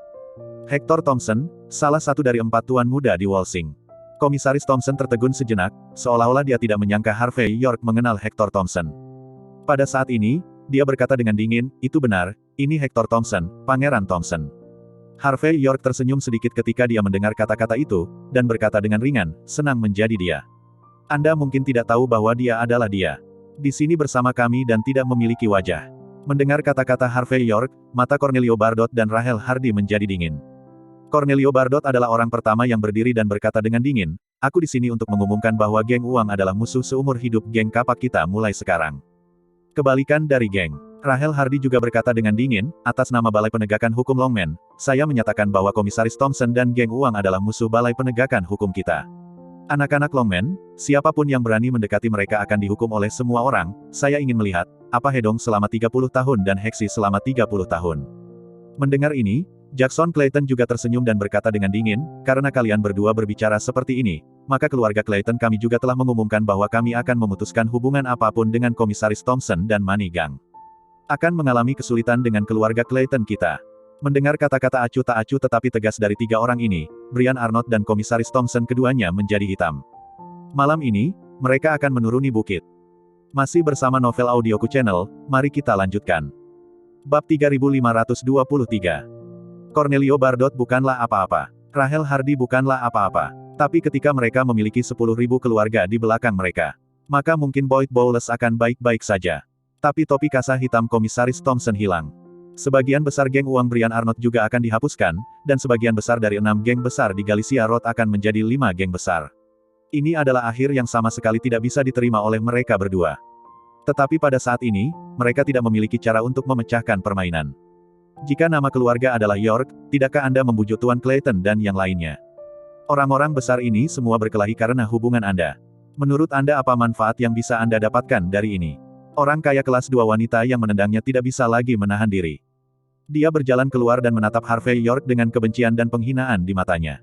Hector Thompson, salah satu dari 4 tuan muda di Walsing. Komisaris Thompson tertegun sejenak, seolah-olah dia tidak menyangka Harvey York mengenal Hector Thompson. Pada saat ini, dia berkata dengan dingin, "Itu benar, ini Hector Thompson, Pangeran Thompson." Harvey York tersenyum sedikit ketika dia mendengar kata-kata itu, dan berkata dengan ringan, "Senang menjadi dia. Anda mungkin tidak tahu bahwa dia adalah dia. Di sini bersama kami dan tidak memiliki wajah." Mendengar kata-kata Harvey York, mata Cornelio Bardot dan Rahel Hardy menjadi dingin. Cornelio Bardot adalah orang pertama yang berdiri dan berkata dengan dingin, "Aku di sini untuk mengumumkan bahwa geng uang adalah musuh seumur hidup geng kapak kita mulai sekarang." Kebalikan dari geng. Rahel Hardy juga berkata dengan dingin, "Atas nama Balai Penegakan Hukum Longman, saya menyatakan bahwa Komisaris Thompson dan geng uang adalah musuh Balai Penegakan Hukum kita. Anak-anak Longman, siapapun yang berani mendekati mereka akan dihukum oleh semua orang. Saya ingin melihat, apa Hedong selama 30 tahun dan Heksi selama 30 tahun." Mendengar ini, Jackson Clayton juga tersenyum dan berkata dengan dingin, "Karena kalian berdua berbicara seperti ini, maka keluarga Clayton kami juga telah mengumumkan bahwa kami akan memutuskan hubungan apapun dengan Komisaris Thompson dan Money Gang. Akan mengalami kesulitan dengan keluarga Clayton kita." Mendengar kata-kata acuh tak acuh tetapi tegas dari 3 orang ini, Brian Arnott dan Komisaris Thompson keduanya menjadi hitam. Malam ini, mereka akan menuruni bukit. Masih bersama Novel Audioku Channel, mari kita lanjutkan. Bab 3523. Cornelio Bardot bukanlah apa-apa. Rahel Hardy bukanlah apa-apa. Tapi ketika mereka memiliki 10.000 keluarga di belakang mereka, maka mungkin Boyd Bowles akan baik-baik saja. Tapi topi kasa hitam Komisaris Thompson hilang. Sebagian besar geng uang Brian Arnott juga akan dihapuskan, dan sebagian besar dari 6 geng besar di Galicia Road akan menjadi 5 geng besar. Ini adalah akhir yang sama sekali tidak bisa diterima oleh mereka berdua. Tetapi pada saat ini, mereka tidak memiliki cara untuk memecahkan permainan. Jika nama keluarga adalah York, tidakkah Anda membujuk Tuan Clayton dan yang lainnya? Orang-orang besar ini semua berkelahi karena hubungan Anda. Menurut Anda apa manfaat yang bisa Anda dapatkan dari ini? Orang kaya kelas 2 wanita yang menendangnya tidak bisa lagi menahan diri. Dia berjalan keluar dan menatap Harvey York dengan kebencian dan penghinaan di matanya.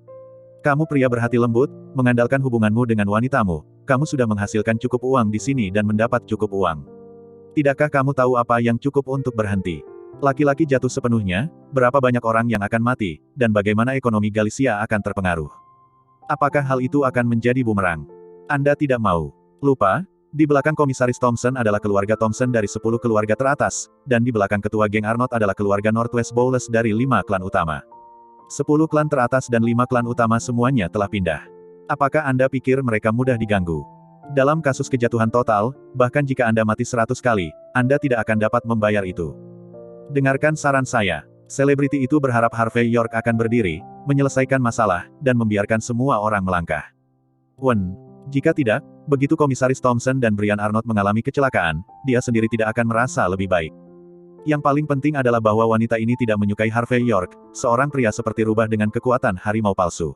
"Kamu pria berhati lembut, mengandalkan hubunganmu dengan wanitamu. Kamu sudah menghasilkan cukup uang di sini dan mendapat cukup uang. Tidakkah kamu tahu apa yang cukup untuk berhenti? Laki-laki jatuh sepenuhnya, berapa banyak orang yang akan mati, dan bagaimana ekonomi Galicia akan terpengaruh? Apakah hal itu akan menjadi bumerang? Anda tidak mau. Lupa, di belakang Komisaris Thompson adalah keluarga Thompson dari 10 keluarga teratas, dan di belakang ketua geng Arnott adalah keluarga Northwest Bowles dari 5 klan utama. 10 klan teratas dan 5 klan utama semuanya telah pindah. Apakah Anda pikir mereka mudah diganggu? Dalam kasus kejatuhan total, bahkan jika Anda mati 100 kali, Anda tidak akan dapat membayar itu. Dengarkan saran saya." Selebriti itu berharap Harvey York akan berdiri, menyelesaikan masalah, dan membiarkan semua orang melangkah. Jika tidak, begitu Komisaris Thompson dan Brian Arnott mengalami kecelakaan, dia sendiri tidak akan merasa lebih baik. Yang paling penting adalah bahwa wanita ini tidak menyukai Harvey York, seorang pria seperti rubah dengan kekuatan harimau palsu.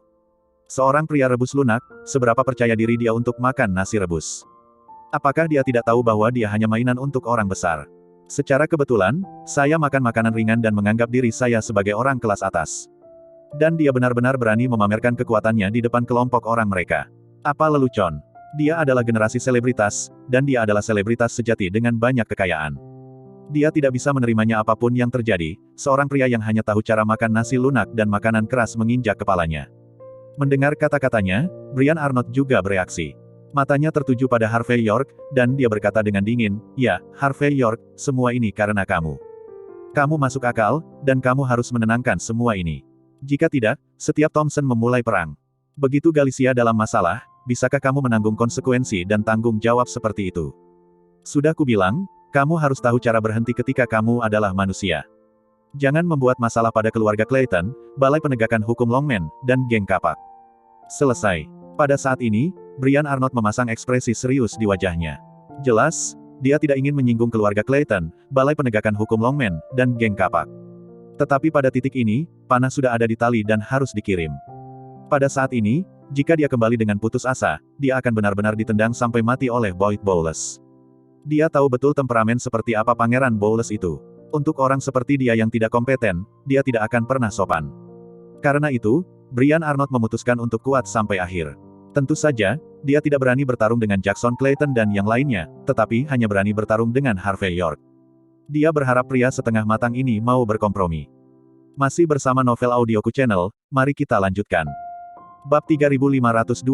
Seorang pria rebus lunak, seberapa percaya diri dia untuk makan nasi rebus? Apakah dia tidak tahu bahwa dia hanya mainan untuk orang besar? Secara kebetulan, saya makan makanan ringan dan menganggap diri saya sebagai orang kelas atas. Dan dia benar-benar berani memamerkan kekuatannya di depan kelompok orang mereka. Apa lelucon? Dia adalah generasi selebritas, dan dia adalah selebritas sejati dengan banyak kekayaan. Dia tidak bisa menerimanya apapun yang terjadi, seorang pria yang hanya tahu cara makan nasi lunak dan makanan keras menginjak kepalanya. Mendengar kata-katanya, Brian Arnott juga bereaksi. Matanya tertuju pada Harvey York, dan dia berkata dengan dingin, "Ya, Harvey York, semua ini karena kamu. Kamu masuk akal, dan kamu harus menenangkan semua ini. Jika tidak, setiap Thompson memulai perang. Begitu Galicia dalam masalah, bisakah kamu menanggung konsekuensi dan tanggung jawab seperti itu? Sudah kubilang, kamu harus tahu cara berhenti ketika kamu adalah manusia. Jangan membuat masalah pada keluarga Clayton, Balai Penegakan Hukum Longman, dan geng kapak." Selesai. Pada saat ini, Brian Arnott memasang ekspresi serius di wajahnya. Jelas, dia tidak ingin menyinggung keluarga Clayton, Balai Penegakan Hukum Longman, dan geng kapak. Tetapi pada titik ini, panah sudah ada di tali dan harus dikirim. Pada saat ini, jika dia kembali dengan putus asa, dia akan benar-benar ditendang sampai mati oleh Boyd Bowles. Dia tahu betul temperamen seperti apa Pangeran Bowles itu. Untuk orang seperti dia yang tidak kompeten, dia tidak akan pernah sopan. Karena itu, Brian Arnott memutuskan untuk kuat sampai akhir. Tentu saja, dia tidak berani bertarung dengan Jackson Clayton dan yang lainnya, tetapi hanya berani bertarung dengan Harvey York. Dia berharap pria setengah matang ini mau berkompromi. Masih bersama Novel Audioku Channel, mari kita lanjutkan. Bab 3524.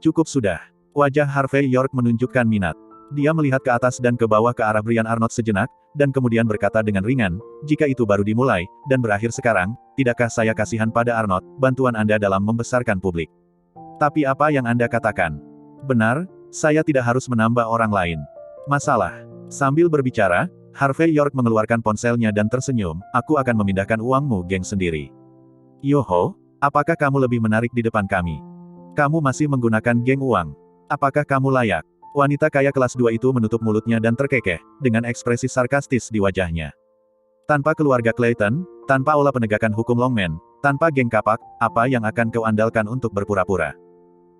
Cukup sudah. Wajah Harvey York menunjukkan minat. Dia melihat ke atas dan ke bawah ke arah Brian Arnott sejenak, dan kemudian berkata dengan ringan, jika itu baru dimulai, dan berakhir sekarang, tidakkah saya kasihan pada Arnott, bantuan Anda dalam membesarkan publik. Tapi apa yang Anda katakan? Benar, saya tidak harus menambah orang lain. Masalah. Sambil berbicara, Harvey York mengeluarkan ponselnya dan tersenyum, aku akan memindahkan uangmu geng sendiri. Yoho, apakah kamu lebih menarik di depan kami? Kamu masih menggunakan geng uang. Apakah kamu layak? Wanita kaya kelas 2 itu menutup mulutnya dan terkekeh, dengan ekspresi sarkastis di wajahnya. Tanpa keluarga Clayton, tanpa olah penegakan hukum Longman, tanpa geng kapak, apa yang akan kau andalkan untuk berpura-pura?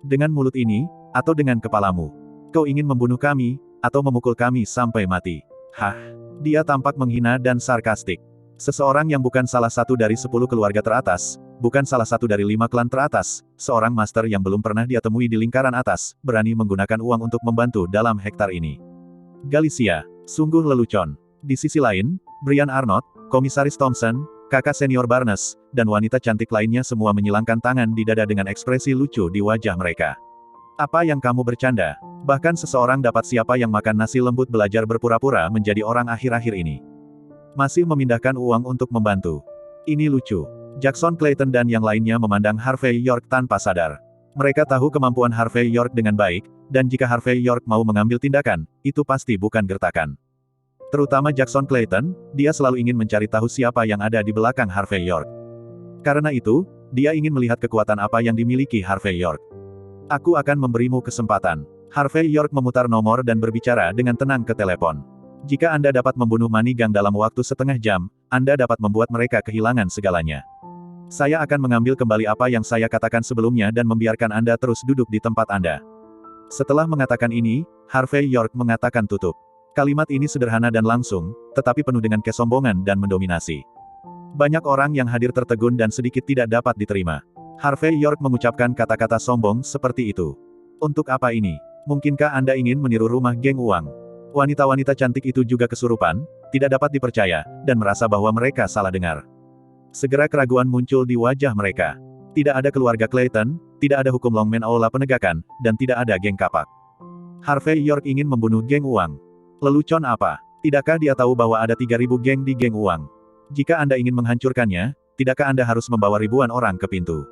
Dengan mulut ini, atau dengan kepalamu? Kau ingin membunuh kami, atau memukul kami sampai mati? Hah? Dia tampak menghina dan sarkastik. Seseorang yang bukan salah satu dari 10 keluarga teratas, bukan salah satu dari 5 klan teratas, seorang master yang belum pernah dia temui di lingkaran atas, berani menggunakan uang untuk membantu dalam hektar ini. Galicia, sungguh lelucon. Di sisi lain, Brian Arnott, Komisaris Thompson, kakak senior Barnes, dan wanita cantik lainnya semua menyilangkan tangan di dada dengan ekspresi lucu di wajah mereka. Apa yang kamu bercanda? Bahkan seseorang dapat siapa yang makan nasi lembut belajar berpura-pura menjadi orang akhir-akhir ini. Masih memindahkan uang untuk membantu. Ini lucu. Jackson Clayton dan yang lainnya memandang Harvey York tanpa sadar. Mereka tahu kemampuan Harvey York dengan baik, dan jika Harvey York mau mengambil tindakan, itu pasti bukan gertakan. Terutama Jackson Clayton, dia selalu ingin mencari tahu siapa yang ada di belakang Harvey York. Karena itu, dia ingin melihat kekuatan apa yang dimiliki Harvey York. Aku akan memberimu kesempatan. Harvey York memutar nomor dan berbicara dengan tenang ke telepon. Jika Anda dapat membunuh Manigang dalam waktu setengah jam, Anda dapat membuat mereka kehilangan segalanya. Saya akan mengambil kembali apa yang saya katakan sebelumnya dan membiarkan Anda terus duduk di tempat Anda. Setelah mengatakan ini, Harvey York mengatakan tutup. Kalimat ini sederhana dan langsung, tetapi penuh dengan kesombongan dan mendominasi. Banyak orang yang hadir tertegun dan sedikit tidak dapat diterima. Harvey York mengucapkan kata-kata sombong seperti itu. Untuk apa ini? Mungkinkah Anda ingin meniru rumah geng uang? Wanita-wanita cantik itu juga kesurupan, tidak dapat dipercaya, dan merasa bahwa mereka salah dengar. Segera keraguan muncul di wajah mereka. Tidak ada keluarga Clayton, tidak ada hukum Longman aula penegakan, dan tidak ada geng kapak. Harvey York ingin membunuh geng uang. Lelucon apa? Tidakkah dia tahu bahwa ada 3.000 geng di geng uang? Jika Anda ingin menghancurkannya, tidakkah Anda harus membawa ribuan orang ke pintu?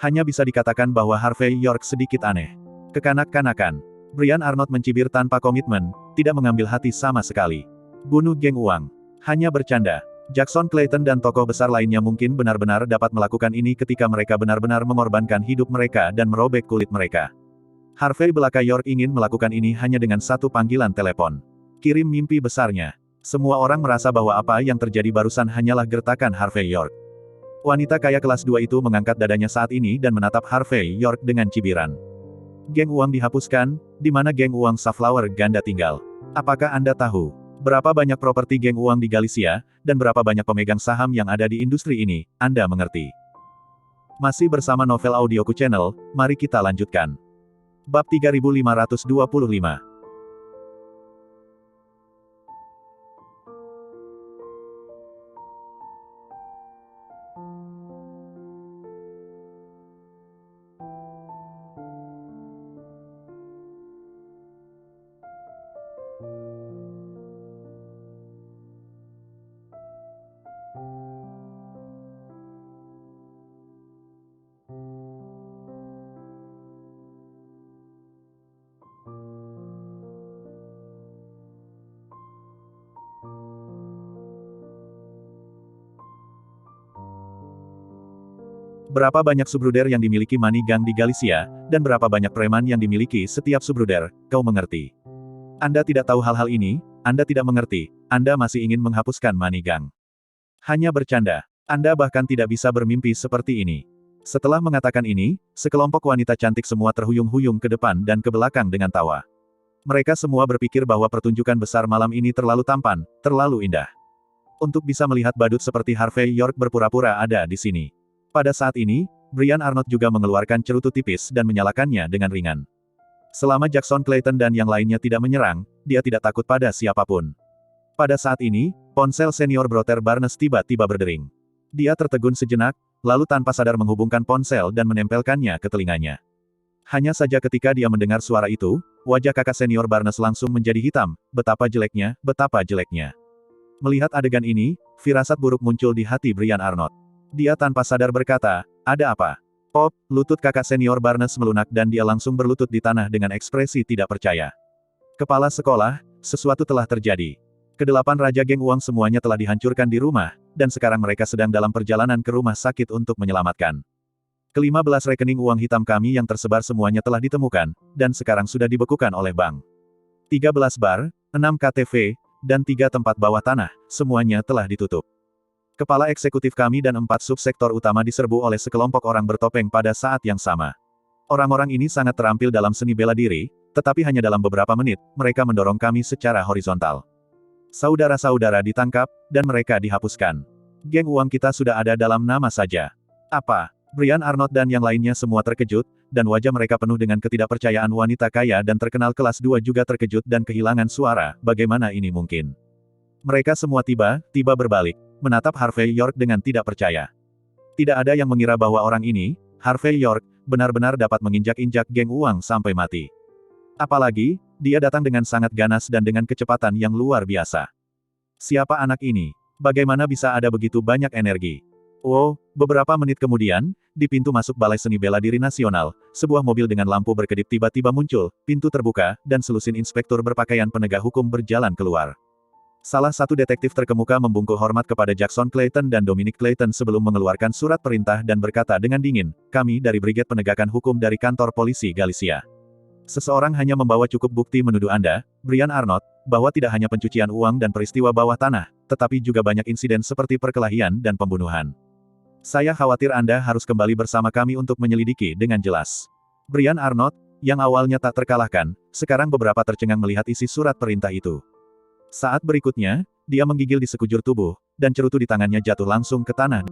Hanya bisa dikatakan bahwa Harvey York sedikit aneh. Kekanak-kanakan. Brian Arnott mencibir tanpa komitmen, tidak mengambil hati sama sekali. Bunuh geng uang. Hanya bercanda. Jackson Clayton dan tokoh besar lainnya mungkin benar-benar dapat melakukan ini ketika mereka benar-benar mengorbankan hidup mereka dan merobek kulit mereka. Harvey belaka York ingin melakukan ini hanya dengan satu panggilan telepon. Kirim mimpi besarnya. Semua orang merasa bahwa apa yang terjadi barusan hanyalah gertakan Harvey York. Wanita kaya kelas 2 itu mengangkat dadanya saat ini dan menatap Harvey York dengan cibiran. Geng uang dihapuskan, di mana geng uang Safflower Ganda tinggal? Apakah Anda tahu berapa banyak properti geng uang di Galicia, dan berapa banyak pemegang saham yang ada di industri ini? Anda mengerti. Masih bersama Novel Audioku Channel, mari kita lanjutkan. Bab 3525. Berapa banyak subruder yang dimiliki Manigang di Galicia, dan berapa banyak preman yang dimiliki setiap subruder, kau mengerti. Anda tidak tahu hal-hal ini, Anda tidak mengerti, Anda masih ingin menghapuskan Manigang. Hanya bercanda. Anda bahkan tidak bisa bermimpi seperti ini. Setelah mengatakan ini, sekelompok wanita cantik semua terhuyung-huyung ke depan dan ke belakang dengan tawa. Mereka semua berpikir bahwa pertunjukan besar malam ini terlalu tampan, terlalu indah. Untuk bisa melihat badut seperti Harvey York berpura-pura ada di sini. Pada saat ini, Brian Arnott juga mengeluarkan cerutu tipis dan menyalakannya dengan ringan. Selama Jackson Clayton dan yang lainnya tidak menyerang, dia tidak takut pada siapapun. Pada saat ini, ponsel senior Brother Barnes tiba-tiba berdering. Dia tertegun sejenak, lalu tanpa sadar menghubungkan ponsel dan menempelkannya ke telinganya. Hanya saja ketika dia mendengar suara itu, wajah kakak senior Barnes langsung menjadi hitam. Betapa jeleknya, betapa jeleknya. Melihat adegan ini, firasat buruk muncul di hati Brian Arnott. Dia tanpa sadar berkata, "Ada apa?" Pop, lutut kakak senior Barnes melunak dan dia langsung berlutut di tanah dengan ekspresi tidak percaya. Kepala sekolah, sesuatu telah terjadi. Kedelapan raja geng uang semuanya telah dihancurkan di rumah, dan sekarang mereka sedang dalam perjalanan ke rumah sakit untuk menyelamatkan. Ke-15 rekening uang hitam kami yang tersebar semuanya telah ditemukan, dan sekarang sudah dibekukan oleh bank. 13 bar, 6 KTV, dan 3 tempat bawah tanah, semuanya telah ditutup. Kepala eksekutif kami dan 4 subsektor utama diserbu oleh sekelompok orang bertopeng pada saat yang sama. Orang-orang ini sangat terampil dalam seni bela diri, tetapi hanya dalam beberapa menit, mereka mendorong kami secara horizontal. Saudara-saudara ditangkap, dan mereka dihapuskan. Geng uang kita sudah ada dalam nama saja. Apa? Brian Arnott dan yang lainnya semua terkejut, dan wajah mereka penuh dengan ketidakpercayaan. Wanita kaya dan terkenal kelas 2 juga terkejut dan kehilangan suara. Bagaimana ini mungkin? Mereka semua tiba-tiba berbalik, menatap Harvey York dengan tidak percaya. Tidak ada yang mengira bahwa orang ini, Harvey York, benar-benar dapat menginjak-injak geng uang sampai mati. Apalagi, dia datang dengan sangat ganas dan dengan kecepatan yang luar biasa. Siapa anak ini? Bagaimana bisa ada begitu banyak energi? Oh, beberapa menit kemudian, di pintu masuk Balai Seni Bela Diri Nasional, sebuah mobil dengan lampu berkedip tiba-tiba muncul, pintu terbuka, dan selusin inspektur berpakaian penegak hukum berjalan keluar. Salah satu detektif terkemuka membungkuk hormat kepada Jackson Clayton dan Dominic Clayton sebelum mengeluarkan surat perintah dan berkata dengan dingin, "Kami dari Brigade Penegakan Hukum dari kantor polisi Galicia. Seseorang hanya membawa cukup bukti menuduh Anda, Brian Arnott, bahwa tidak hanya pencucian uang dan peristiwa bawah tanah, tetapi juga banyak insiden seperti perkelahian dan pembunuhan. Saya khawatir Anda harus kembali bersama kami untuk menyelidiki dengan jelas." Brian Arnott, yang awalnya tak terkalahkan, sekarang beberapa tercengang melihat isi surat perintah itu. Saat berikutnya, dia menggigil di sekujur tubuh, dan cerutu di tangannya jatuh langsung ke tanah.